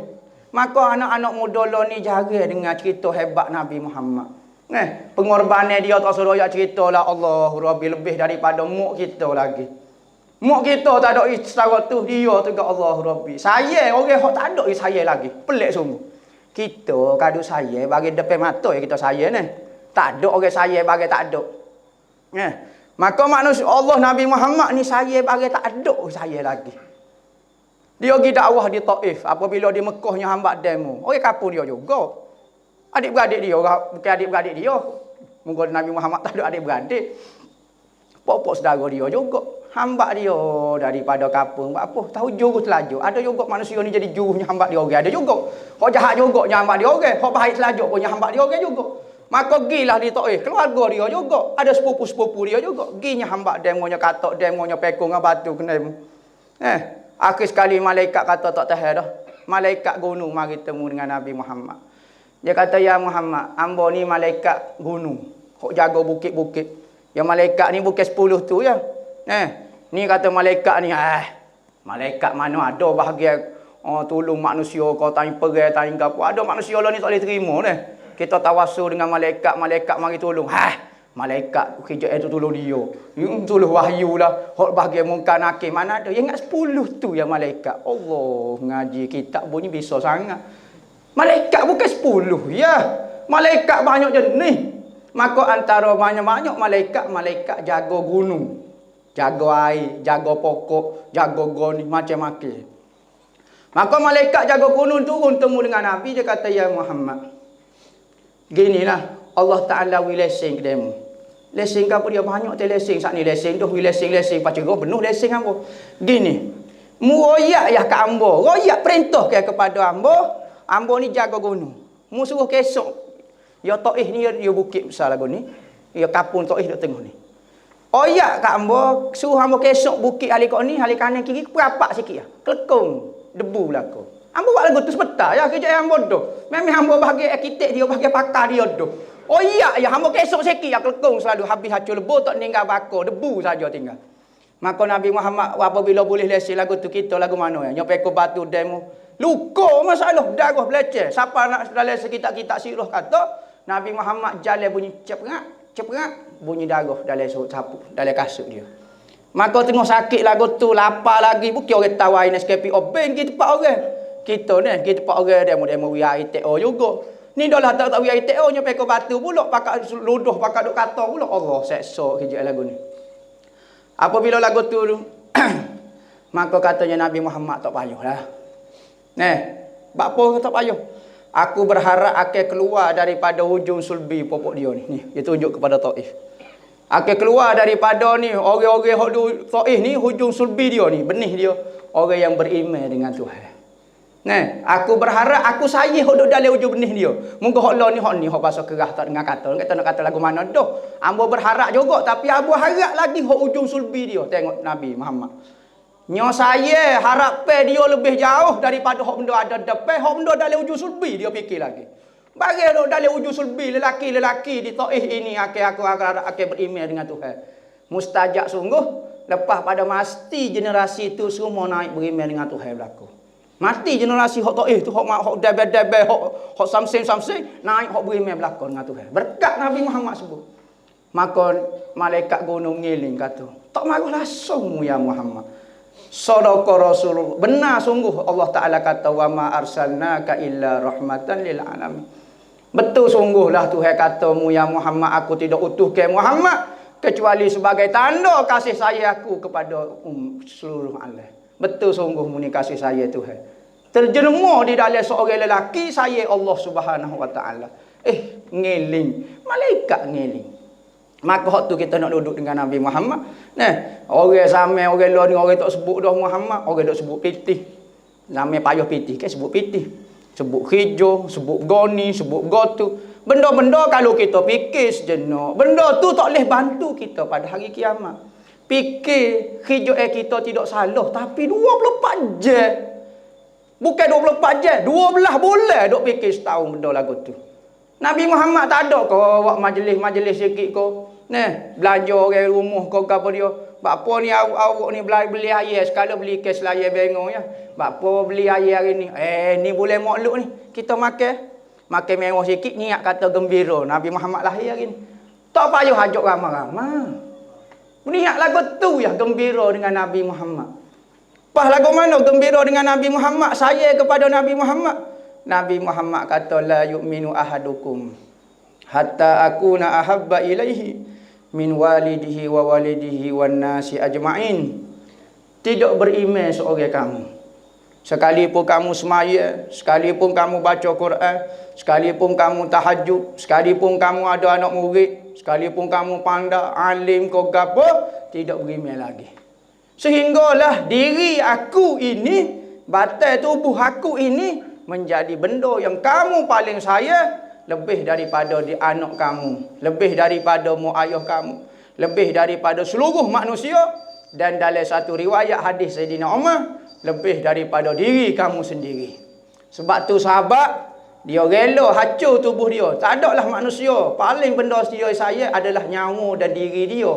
Maka anak-anak muda lo ni jaga dengar cerita hebat Nabi Muhammad. Pengorbanan dia tak suruh ayat cerita lah Allah Rabbi lebih daripada muk kita lagi. Muk kita tak ada setara tu, dia tu kat Allah Rabbi. Saya orang hok tak ada saya lagi. Pelik sungguh. Kita kadu saya bagi depan mata ya kita saya ni. Tak ada orang saya bagi tak ada. Maka manusia Allah Nabi Muhammad ni saya bagi tak ada saya lagi. Dia pergi dakwah di Taif apabila di Mekahnya hamba demo. Orang kapur dia juga. Adik-beradik dia, bukan adik-beradik dia. Mungkin Nabi Muhammad tak ada adik-beradik. Pokok saudara dia juga. Hamba dia daripada kapung. Apa? Tahu jurus telajur. Ada juga manusia ni jadi jurusnya hamba dia orang. Ada juga. Hak jahat juga hamba dia orang. Hak baik telajur punya hamba dia orang juga. Maka gilah di Taif. Keluarga dia juga. Ada sepupu-sepupu dia juga. Ginya hamba demonya katok, demonya pekong dengan batu kena. Akhir sekali malaikat kata tak tahan dah. Malaikat gunung mari temu dengan Nabi Muhammad. Dia kata, ya Muhammad, hamba ni malaikat gunung. Hok jaga bukit-bukit. Ya malaikat ni bukan 10 tu ya. Ni kata malaikat ni, malaikat mana ada bahagian tolong manusia kau tanya perai, tanya apa. Ada manusia lah ni tak boleh terima ni. Kita tawasul dengan malaikat, malaikat mari tolong. Malaikat kerja itu tolong dia. Tolong wahyu lah. Hok bahagian mungkar nakir mana ada. Yang ingat 10 tu ya malaikat. Allah ngaji kitab bunyi bisa sangat. Malaikat bukan 10 ya. Malaikat banyak jenis. Maka antara banyak-banyak malaikat jaga gunung, jaga air, jaga pokok, jaga goni macam-macam. Maka malaikat jaga gunung turun temu dengan Nabi, dia kata, ya Muhammad, ginilah Allah Ta'ala wilesing ke demo. Lesing ke apa dia banyak tu lesing. Saat ni lesing tu lesing pacar kau penuh lesing apa. Gini, mu royak ya ke ambo, royak perintah kepada ambo. Ambo ni jaga gunung. Mu suruh kesok. Ya Taif ni dia bukit besar lagu ni. Ya kapung Taif duk tengah ni. Oyak kat ambo, suruh ambo kesok bukit hali kau ni, hali kanan kiri perapak sikit ya. Kelekong, debu belaka. Ambo buat lagu tu sebentar ya kerja ambo tu. Memang ambo bagi arkitek dia, bagi pakar dia tu. Oyak ya ambo kesok sikit ya kelekong selalu habis hacur lebu tak tinggal bakar, debu saja tinggal. Maka Nabi Muhammad apabila boleh lesen lagu tu kita lagu mana ya? Nyopeko batu demo. Luka masalah darah beleceh. Siapa nak dalam sekitar-kitar sirah kata Nabi Muhammad jalan bunyi ceprak bunyi darah dalam sapu, dalam kasut dia. Maka tengok sakit lagu tu, lapar lagi, bukan orang tawai Nescafe Oben kita tempat orang. Kita ni, kita tempat orang demo WITO juga. Ni dah lah tak WITO nya peko batu pula, pakak luduh, pakak duk kata pula. Allah seksa kerja lagu ni. Apabila lagu tu maka katanya Nabi Muhammad tak payahlah. Bapa tak payah. Aku berharap akan keluar daripada hujung sulbi pokok dia ni. Dia tunjuk kepada Taif. Akan keluar daripada ni orang-orang hok Taif ni hujung sulbi dia ni, benih dia orang yang beriman dengan Tuhan. Nah, aku berharap aku saya hok duk dalam ujung benih dia. Moga hok lo ni hok bahasa kerah tak dengar kata. Kata nak kata lagu mana dah. Ambo berharap juga tapi ambo harap lagi hok ujung sulbi dia. Tengok Nabi Muhammad. Nyo saya harap pe dia lebih jauh daripada hok benda ada depan, hok benda dalam ujung sulbi dia fikir lagi. Bagi duk dalam ujung sulbi lelaki di Taif ini aku beriman dengan Tuhan. Mustajab sungguh lepas pada mesti generasi itu semua naik beriman dengan Tuhan berlaku. Mati generasi hok Taif tu hok debel hok samsing naik hok beriman berlaku dengan Tuhan. Berkat Nabi Muhammad sebut. Maka malaikat gunung ngiling kata, tak maruh langsung ya Muhammad. Sadaqa Rasulullah. Benar sungguh Allah Taala kata wa ma arsalnaka illa rahmatan lil alamin. Betul sungguhlah Tuhan katamu ya Muhammad, aku tidak utuh ke Muhammad kecuali sebagai tanda kasih saya aku kepada seluruh alam. Betul sungguh muni kasih saya Tuhan. Terjelma di dalam seorang lelaki saya Allah Subhanahu wa taala. Ngeling, malaikat ngeling. Maka waktu kita nak duduk dengan Nabi Muhammad, nah, orang sama orang luar ni orang tak sebut dah Muhammad, orang tak sebut pitih. Nama payah pitih ke sebut pitih. Sebut hijau, sebut goni, sebut gotu. Benda-benda kalau kita fikir sejenak, benda tu tak boleh bantu kita pada hari kiamat. Fikir hijau kita tidak salah, tapi 24 jam. Bukan 24 jam, 12 bulan duk fikir setahun benda lagu tu. Nabi Muhammad tak ada ke buat majlis-majlis sikit ke. Nah, belanja orang rumah ke apa dia. Bapa ni awak ni beli air sekali beli kes layar bengong ya. Bapa beli air hari ni. Ni boleh makluk ni. Kita makan mewah sikit niat kata gembira. Nabi Muhammad lahir hari ni. Tak payah hajak ramai-ramai. Niat lagu tu ya gembira dengan Nabi Muhammad. Pas lagu mana gembira dengan Nabi Muhammad? Saya kepada Nabi Muhammad. Nabi Muhammad kata la yu'minu ahadukum hatta akuna ahabba ilaihi min walidihi wa walidihi wan nasi ajma'in. Tidak beriman seorang kamu. Sekalipun kamu semaya, sekalipun kamu baca Quran, sekalipun kamu tahajud, sekalipun kamu ada anak murid, sekalipun kamu pandai, alim kau gapo, tidak beriman lagi. Sehinggalah diri aku ini, batai tubuh aku ini menjadi benda yang kamu paling sayang lebih daripada di anak kamu, lebih daripada mu ayah kamu, lebih daripada seluruh manusia, dan dalam satu riwayat hadis Sayyidina Umar lebih daripada diri kamu sendiri. Sebab tu sahabat dia rela hancur tubuh dia. Tak ada lah manusia paling benda dia saya adalah nyawa dan diri dia.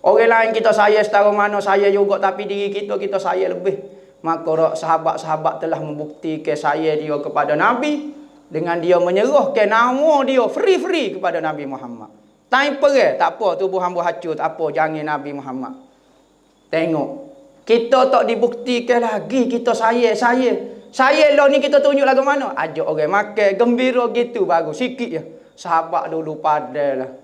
Orang lain kita saya setara mana saya juga, tapi diri kita saya lebih. Maka sahabat-sahabat telah membuktikan saya dia kepada Nabi dengan dia menyerahkan nama dia free kepada Nabi Muhammad. Tak apa tubuh hamba hancur, tak apa jangan Nabi Muhammad. Tengok, kita tak dibuktikan lagi kita saya lah ni kita tunjuk lagu mana? Ajak orang makan gembira gitu baru sikit je. Sahabat dulu padahlah.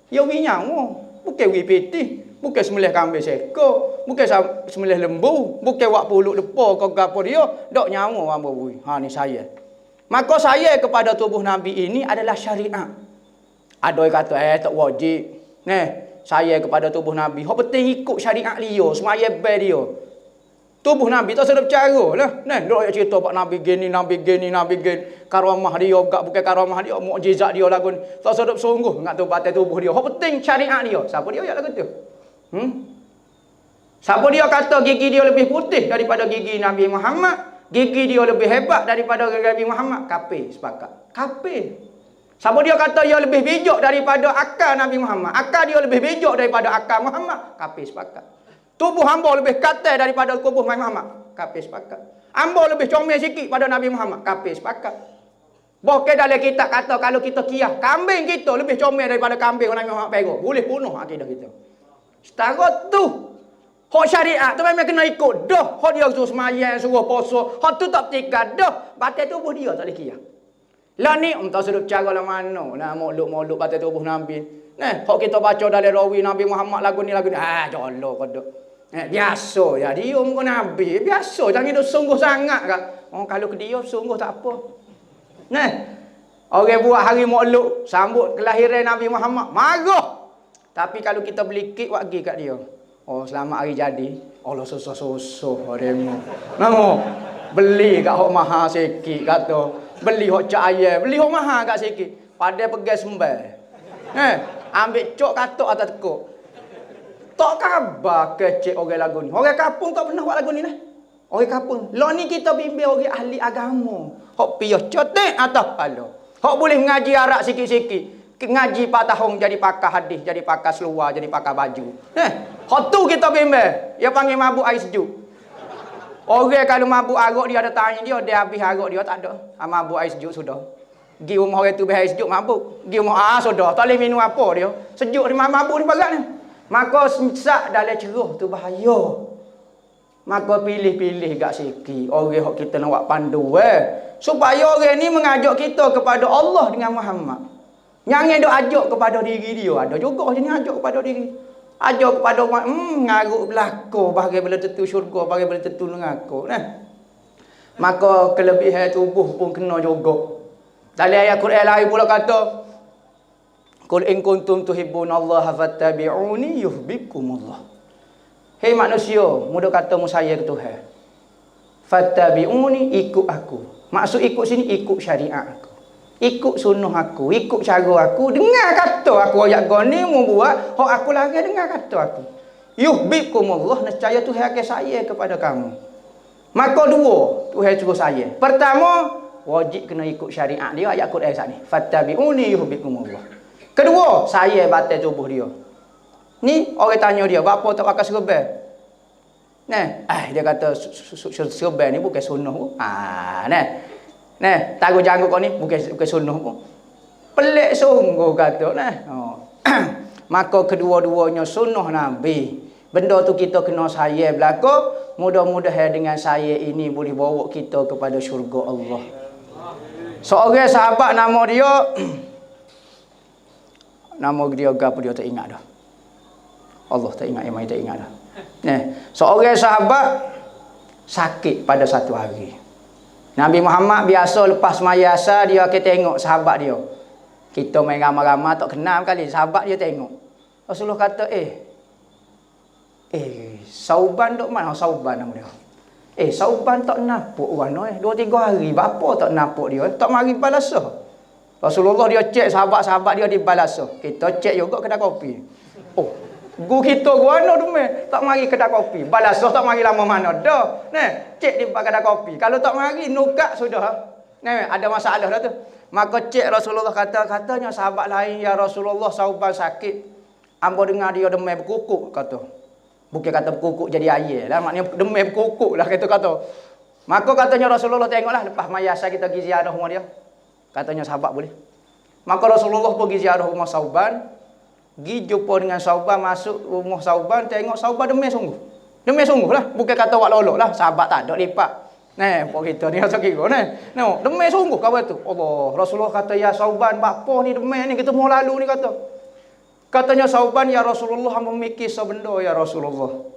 Ya winyawa, bukan WPT. Bukan sembelih kambing sekor, bukan sembelih lembu, bukan wak puluk depa ke apa dia, dok nyawa hamba bui. Ha ni saya. Maka saya kepada tubuh Nabi ini adalah syariat. Ada yang kata tak wajib. Saya kepada tubuh Nabi, hak penting ikut syariat dia, semaya be dia. Tubuh Nabi tak sedap cara lah. Dok cerita pak Nabi gini, karamah dia bukan karamah dia, mukjizat dia lagu ni. Tak sedap sungguh ngat tu batai tubuh dia. Hak penting syariat dia. Siapa dia ayat lagu tu? Siapa dia kata gigi dia lebih putih daripada gigi Nabi Muhammad, gigi dia lebih hebat daripada Nabi Muhammad? Kafir, sepakat. Kafir. Siapa dia kata dia lebih bijak daripada akal Nabi Muhammad, akal dia lebih bijak daripada akal Muhammad? Kafir, sepakat. Tubuh hamba lebih kata daripada tubuh Nabi Muhammad? Kafir, sepakat. Hamba lebih comel sikit pada Nabi Muhammad? Kafir, sepakat. Bahkan dalam kitab kata kalau kita kiyah, kambing kita lebih comel daripada kambing Nabi Muhammad pegang, boleh bunuh akidah kita. Setara tu hak syariat tu memang kena ikut dah. Hak dia suruh sembahyang, suruh puasa, hak tu tak tinggal dah. Batai tubuh dia tak boleh kira. Lah ni entah sedap cara lah mana. Nah molek-molek batai tubuh Nabi. Hak kita baca dalam rawi Nabi Muhammad lagu ni jolo kau dak. Biasa ya dia muka Nabi. Biasa jangan dia sungguh sangat kan. Kalau ke dia sungguh tak apa. Orang buat hari Maulud sambut kelahiran Nabi Muhammad, marah. Tapi kalau kita beli kek wak gi kat dia. Selamat hari jadi. Allah susah-susah demo. Namo. Beli kat hok mahal sikit kata. Beli hok cahaya, beli hok mahal kat sikit. Padahal pergi sembel. Ambil cok katok atas tekuk. Tak khabar kecik orang lagu ni. Orang kampung tak pernah buat lagu ni lah. Orang kampung. Lo ni kita bimbing orang ahli agama. Hok piyah cotek atas kepala. Hok boleh ngaji Arab sikit-sikit. Ngaji 4 tahun jadi pakar hadis, jadi pakar seluar, jadi pakar baju. Hok tu kita bimbing. Dia panggil mabuk air sejuk. Orang kalau mabuk arak dia ada tanya dia habis arak dia tak ada. Mabuk air sejuk sudah. Gi rumah orang tu air sejuk mabuk. Gi rumah sudah. Tak boleh minum apa dia. Sejuk ni mabuk ni barat ni. Maka sesak dalam ceruh tu bahaya. Maka pilih-pilih gak sikit. Orang hok kita nak buat pandu supaya orang ni mengajak kita kepada Allah dengan Muhammad. Yang dok ajak kepada diri dia. Ada juga jenis ajak kepada diri. Ajak kepada orang ngaruk belaka bagi bila tentu syurga, bagi bila tentu neraka. Maka kelebihan tubuh pun kena juga. Dalam ayat Quran lain pula kata, Qul in kuntum tuhibbunallaha fattabi'uni yuhibbukumullah. Hei manusia, mudah katamu saya ke Tuhan. Fattabi'uni, ikut aku. Maksud ikut sini ikut syariat aku. Ikut sunnah aku, ikut cara aku, dengar kata aku ayat goni mau buat, hok aku lagi dengar kata aku. Yuhibbukumullah, nescaya Tuhan akan sayang kepada kamu. Maka dua, Tuhan suruh saya. Pertama, wajib kena ikut syariat dia ayat Quran saat ni. Fattabi'uni yuhibbukumullah. Kedua, saya batal tubuh dia. Ni orang tanya dia, apa tak pakai serban? Dia kata serban ni bukan sunnah pun. Taruh janggut kau ni bukan sunnah pun. Pelik sungguh kata Maka kedua-duanya sunnah Nabi. Benda tu kita kena sayang belaka. Mudah-mudahan dengan saya ini boleh bawa kita kepada syurga Allah. Seorang sahabat nama dia nama dia apa dia tak ingat dah. Allah tak ingat, yang tak ingat dah. Seorang sahabat sakit pada satu hari. Nabi Muhammad biasa lepas semaya asar dia akan tengok sahabat dia. Kita main ramai-ramai tak kenal kali, sahabat dia tengok. Rasulullah kata, Sauban dok mana? Sauban nama dia. Sauban tak napuk warna 2-3 hari. Bapa tak napuk dia? Tak mari balasah. Rasulullah dia cek sahabat-sahabat dia di balasah. Kita cek juga kedai kopi. Gu kita guano tu tak mari kedai kopi. Balasah tak mari lama mana dah. Cek di kedai kopi. Kalau tak mari nukak sudah. Ada masalah dah tu. Maka cek Rasulullah katanya sahabat lain, ya Rasulullah Sauban sakit. Ambo dengar dia demam berkukuk kata. Bukan kata berkukuk jadi air lah, maknanya demam berkukuk lah kata. Maka katanya Rasulullah tengoklah lepas mayasa kita pergi ziarah rumah dia. Katanya sahabat boleh. Maka Rasulullah pergi ziarah rumah Sauban. Pergi jumpa dengan Sauban, masuk rumah Sauban, tengok Sauban demam sungguh. Demam sungguh lah, bukan kata wak lolok lah, sahabat tak ada lipat. Pok kita ni rasa kira demam sungguh kau tu. Allah, Rasulullah kata, ya Sauban, bapa ni demam ni, kita mau lalu ni kata. Katanya Sauban, ya Rasulullah, hamba mikir sebenda ya Rasulullah.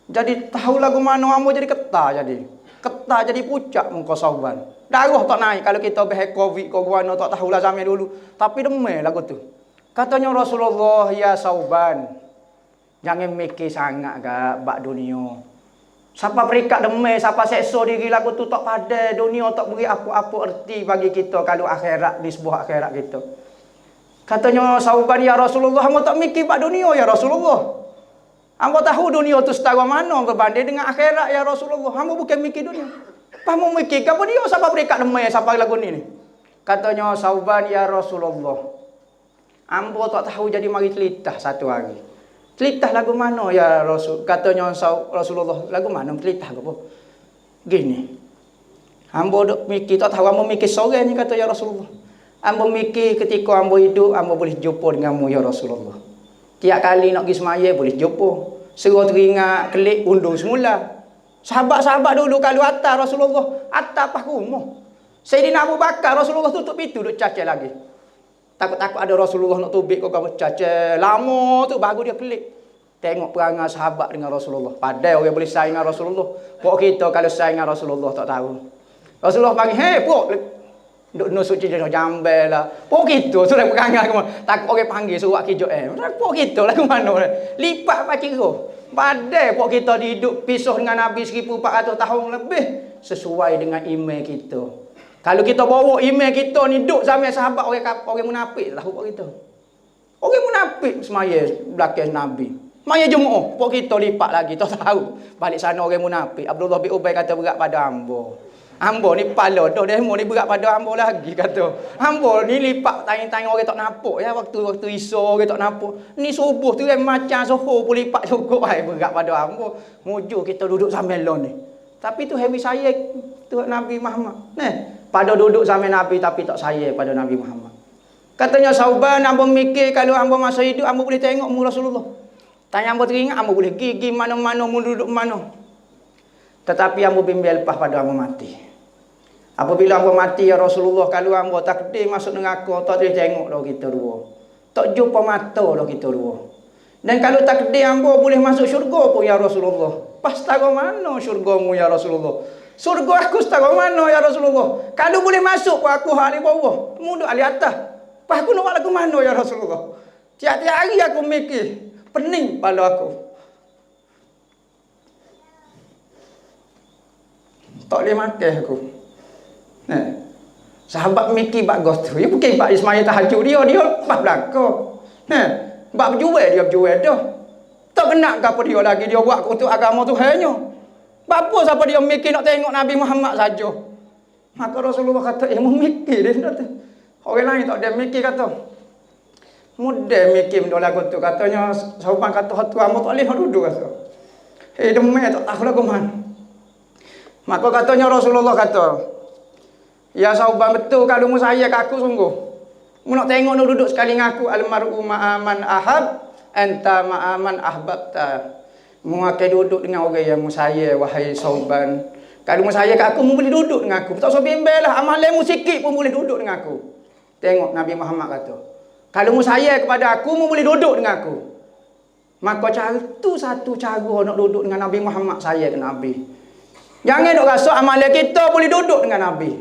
Jadi tahu lagu mana hamba jadi ketar jadi. Ketar jadi pucat muka Sauban. Darah tak naik kalau kita behek Covid kau guano tak tahulah zaman dulu. Tapi demam lagu tu. Katanya Rasulullah, ya Sauban, jangan mikir sangat gak bak dunia. Siapa perikat demai, siapa seksa diri lagu tu tak pada dunia tak beri apa-apa erti bagi kita kalau akhirat di sebuah akhirat kita. Katanya Sauban, ya Rasulullah, hamba tak mikir bak dunia ya Rasulullah. Hamba tahu dunia tu setara mana berbanding dengan akhirat ya Rasulullah. Hamba bukan mikir dunia. Hamba mikir apa dia siapa perikat demai siapa lagu ni. Katanya Sauban, ya Rasulullah, ambo tak tahu jadi mari telitah satu hari. Telitah lagu mana ya Rasul? Katanya Rasulullah, lagu mana telitah ke apa? Gini. Ambo duk mikir tak tahu, ambo mikir sore ni kata ya Rasulullah. Ambo mikir ketika ambo hidup, ambo boleh jumpa denganmu ya Rasulullah. Tiap kali nak pergi semaya boleh jumpa. Serah teringat kelik undung semula. Sahabat-sahabat dulu kalau atas Rasulullah, atas pas rumah. Sayyidina Abu Bakar Rasulullah tutup pintu duk cacah lagi. Takut-takut ada Rasulullah nak tubik kau caca. Lama tu baru dia klik. Tengok perangai sahabat dengan Rasulullah. Padahal orang boleh saing dengan Rasulullah. Pok kita kalau saing dengan Rasulullah tak tahu. Rasulullah panggil, "Hei, pok." Duk nusuk cincin jambel lah. Pok kita sudah perangai ke mana. Takut orang panggil suruh kijok Pok kita lah ke mana. Lipat apa kira. Padahal pok kita hidup pisah dengan Nabi 1400 tahun lebih. sesuai dengan iman kita. Kalau kita bawa iman kita ni duk sama sahabat orang munafik lah buat kita. Orang munafik semaya belakang Nabi. Maya jemaah, pok kita lipat lagi, tak tahu. Balik sana orang munafik. Abdullah bin Ubay kata berat pada hamba. Hamba ni pala dah demo ni berat pada hamba lagi kata. Hamba ni lipat tanya-tanya orang tak nampak ya waktu Isa orang tak nampak. Ni subuh tu macam soho pun lipat cukup ai berat pada hamba. Mujur kita duduk sambil lon ni. Tapi tu heavy saya tu Nabi Muhammad. Pada duduk sambil Nabi tapi tak saya pada Nabi Muhammad. Katanya Sauban, hamba mikir kalau hamba masa hidup hamba boleh tengok mu Rasulullah. Tanya hamba teringat hamba boleh gigi mana-mana mu duduk mana. Tetapi hamba bimbel lepas pada hamba mati. Apabila hamba mati ya Rasulullah, kalau hamba takdir masuk neraka, tak boleh tengok dah kita dua. Tak jumpa mata dah kita dua. Dan kalau takdir hamba boleh masuk syurga pun ya Rasulullah. Pas setara mana syurgamu ya Rasulullah? Syurga aku setara mana ya Rasulullah? Kalau boleh masuk pun aku hal di bawah, mu duduk di atas. Pas aku nak buat lagu mana ya Rasulullah? Tiap-tiap hari aku mikir, pening pada aku. Tak boleh makan aku. Sahabat mikir bagus tu. Dia bukan bab Ismail tahajud dia bab belakang. Bab berjual dia berjual dah. Tak kena ke apa dia lagi dia buat untuk agama tu hanya. Apa siapa dia mikir nak tengok Nabi Muhammad saja. Maka Rasulullah kata, mu mikir dia tu. Orang lain tak dia mikir kata. Mudah mikir benda lagu tu. Katanya sahabat kata hatu hamba tak boleh nak duduk kata. Demai tak tahu lagu mana. Maka katanya Rasulullah kata, ya sahabat betul kalau mu saya ke aku sungguh. Mu nak tengok nak duduk sekali dengan aku almar'u ma'aman ahab anta ma'aman ahbabta. Mu akan duduk dengan orang yang mu saya wahai sahabat. Kalau mu saya ke aku mu boleh duduk dengan aku. Tak usah bimbel lah amalan mu sikit pun boleh duduk dengan aku. Tengok Nabi Muhammad kata, kalau mu saya kepada aku mu boleh duduk dengan aku. Maka cara tu satu cara nak duduk dengan Nabi Muhammad saya ke Nabi. Jangan duk rasa amalan kita boleh duduk dengan Nabi.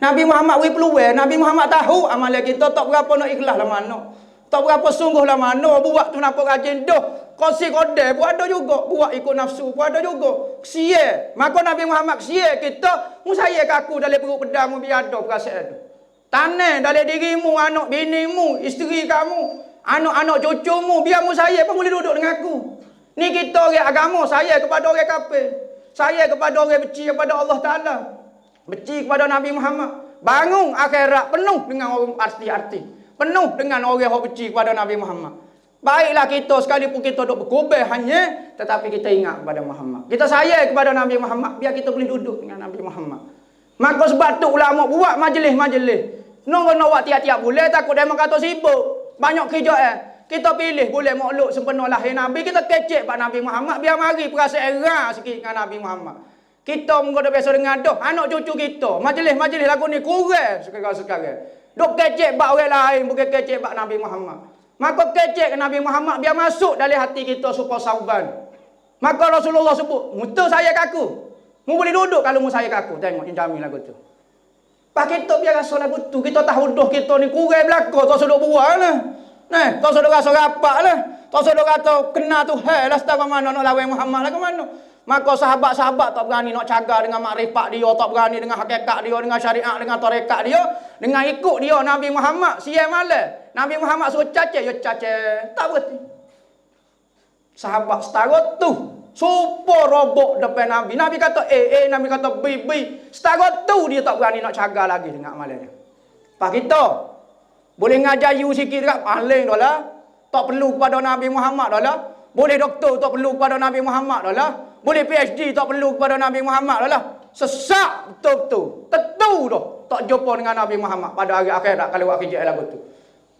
Nabi Muhammad beri peluang. Nabi Muhammad tahu amalan kita tak berapa nak ikhlas lah mana. Tak berapa sungguh lah mana. Buat tu nampak rajin dah. Kosi kodeh pun ada juga. Buat ikut nafsu pun ada juga. Sia. Maka Nabi Muhammad sia kita. Mu saya ke aku dalam perut pedang mu biar ada perasaan tu. Tanah dalam dirimu, anak binimu, isteri kamu, anak-anak cucumu. Biar mu saya pun boleh duduk dengan aku. Ni kita orang agama. Saya kepada orang kafir. Saya kepada orang benci kepada Allah Ta'ala. Benci kepada Nabi Muhammad. Bangun akhirat penuh dengan orang arti-arti. Penuh dengan orang yang benci kepada Nabi Muhammad. Baiklah kita sekalipun kita duduk berkubah hanya, tetapi kita ingat kepada Muhammad. Kita sayang kepada Nabi Muhammad. Biar kita boleh duduk dengan Nabi Muhammad. Maka sebab tu ulama buat majlis-majlis. Nunggu nak buat tiap-tiap bulan takut dia kata sibuk. Banyak kerja Kita pilih boleh makhluk sempena lahir Nabi. Kita kecek pada Nabi Muhammad. Biar mari perasaan erang sikit dengan Nabi Muhammad. Kita mungkin dah biasa dengan dah. Anak cucu kita. Majlis-majlis lagu ni kurang sekarang. Duk kecek bak orang lain. Bukan kecek bak Nabi Muhammad. Maka kecek ke Nabi Muhammad. Biar masuk dalam hati kita supaya sauban. Maka Rasulullah sebut. Mutu saya ke aku. Mu boleh duduk kalau mu saya ke aku. Tengok Injami lagu tu. Pak kita biar rasa lagu tu. Kita tahu dah kita ni kurang belakang. Tak seduk buat lah. Tak seduk rasa rapat lah. Tak seduk kata kena tu. Lah setara mana nak lawan Muhammad lah ke mana. Maka sahabat-sahabat tak berani nak cagar dengan makrifat dia, tak berani dengan hakikat dia, dengan syariat, dengan tarekat dia, dengan ikut dia Nabi Muhammad. Siang malam Nabi Muhammad suruh cacah, ya cacah. Tak berhenti. Sahabat setara tu super robok depan Nabi. Nabi kata Nabi kata B. Setara tu dia tak berani nak cagar lagi dengan amalan dia. Pak kita boleh ngajar you sikit dekat paling dah lah. Tak perlu kepada Nabi Muhammad dah lah. Boleh doktor tak perlu kepada Nabi Muhammad dah lah. Boleh PhD tak perlu kepada Nabi Muhammad dah lah. Sesak betul-betul. Tentu dah tak jumpa dengan Nabi Muhammad pada hari akhirat kalau buat kerja lagu tu.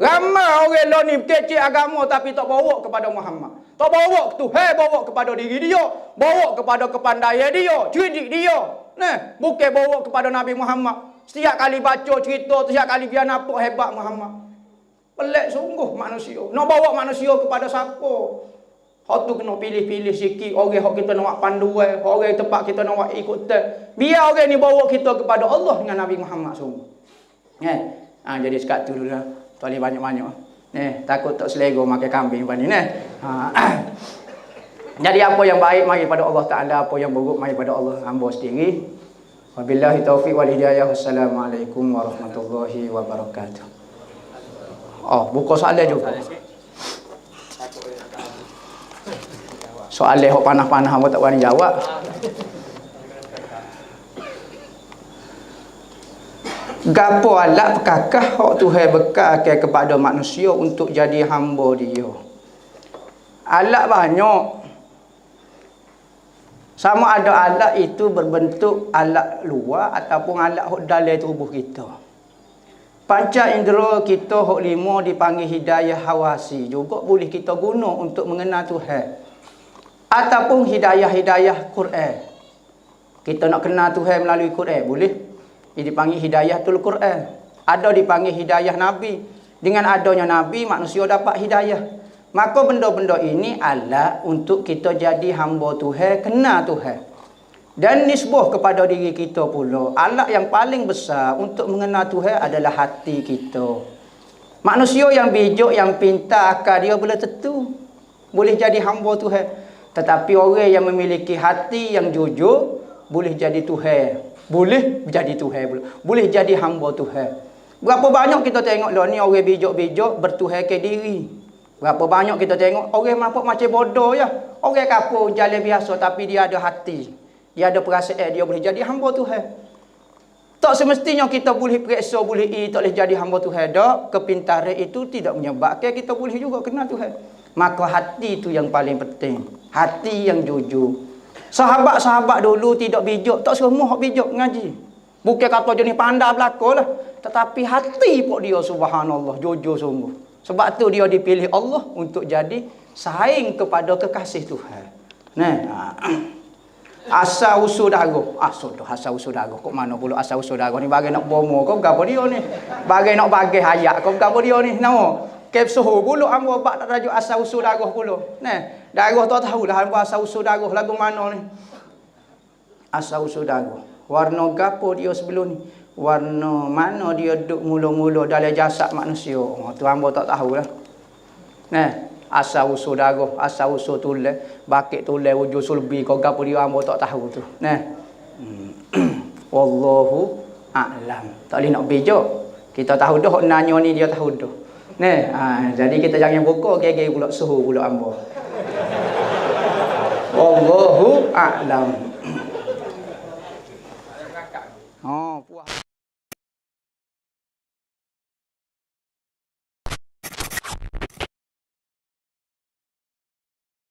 Ramai orang lah ni kecil agama tapi tak bawa kepada Muhammad. Tak bawa tu, bawa kepada diri dia, bawa kepada kepandaian dia, cerdik dia. Bukan bawa kepada Nabi Muhammad. Setiap kali baca cerita, setiap kali biar nampak hebat Muhammad. Pelik sungguh manusia. Nak bawa manusia kepada siapa? Hak tu kena pilih-pilih sikit orang hak kita nak buat panduan, orang tempat kita nak buat ikutan. Biar orang ni bawa kita kepada Allah dengan Nabi Muhammad sungguh. Jadi sekat tu dulu lah. Tak boleh banyak-banyak. Takut tak selego makan kambing pada ni. Jadi apa yang baik mari pada Allah Taala, apa yang buruk mari pada Allah hamba sendiri. Wabillahi taufiq wal hidayah. Wassalamualaikum warahmatullahi wabarakatuh. Oh, buka soalan juga. Soalan hok panah-panah hamba tak berani jawab. Gapo alat pekakah hok Tuhan bekalkan kepada manusia untuk jadi hamba dia? Alat banyak. Sama ada alat itu berbentuk alat luar ataupun alat hok dalam tubuh kita. Panca indera kita hok 5 dipanggil hidayah hawasi. Juga boleh kita guna untuk mengenal Tuhan. Ataupun hidayah-hidayah Quran. Kita nak kenal Tuhan melalui Quran, boleh? Ini dipanggil hidayatul Quran. Ada dipanggil hidayah Nabi. Dengan adanya Nabi, manusia dapat hidayah. Maka benda-benda ini alat untuk kita jadi hamba Tuhan, kenal Tuhan. Dan nisbah kepada diri kita pula. Alat yang paling besar untuk mengenal Tuhan adalah hati kita. Manusia yang bijak, yang pintar, akal dia boleh tentu boleh jadi hamba Tuhan. Tetapi orang yang memiliki hati yang jujur boleh jadi Tuhan. Boleh jadi Tuhan. Boleh jadi hamba Tuhan. Berapa banyak kita tengok lah ni orang bijak-bijak bertuhan ke diri. Berapa banyak kita tengok orang nampak macam bodoh ya. Orang kapur jalan biasa tapi dia ada hati. Dia ada perasaan, dia boleh jadi hamba Tuhan. Tak semestinya kita boleh periksa, boleh tak boleh jadi hamba Tuhan. Tak, kepintaran itu tidak menyebabkan kita boleh juga kenal Tuhan. Maka hati itu yang paling penting. Hati yang jujur. Sahabat-sahabat dulu tidak bijak, tak semua bijak ngaji. Bukan kata jenis pandai belaka lah. Tetapi hati pun dia subhanallah, jujur sungguh. Sebab tu dia dipilih Allah untuk jadi saing kepada kekasih Tuhan. Nah, asal usul dago. Sudah asal usul dago. Kok mana pula asal usul dago ni bagai nak bomo kau gapo dia ni? Bagai nak bagai hayat kau gapo dia ni? Nama kep suhu pula hamba bak tak tajuk asal usul dago pula. Nah, dago tak tahulah hamba asal usul dago lagu mana ni? Asal usul dago. Warna gapo dia sebelum ni? Warna mana dia duduk mula-mula dalam jasad manusia. Tu hamba tak tahulah. Nah, asal usul darah, asal usul tulang, bakit tulang wujud sulbi kau gapo dia hamba tak tahu tu. Nah. Wallahu a'lam. Tak boleh nak bijak. Kita tahu dah nanya ni dia tahu dah. Nah, jadi kita jangan buka gege pula suhu pula hamba. Wallahu a'lam.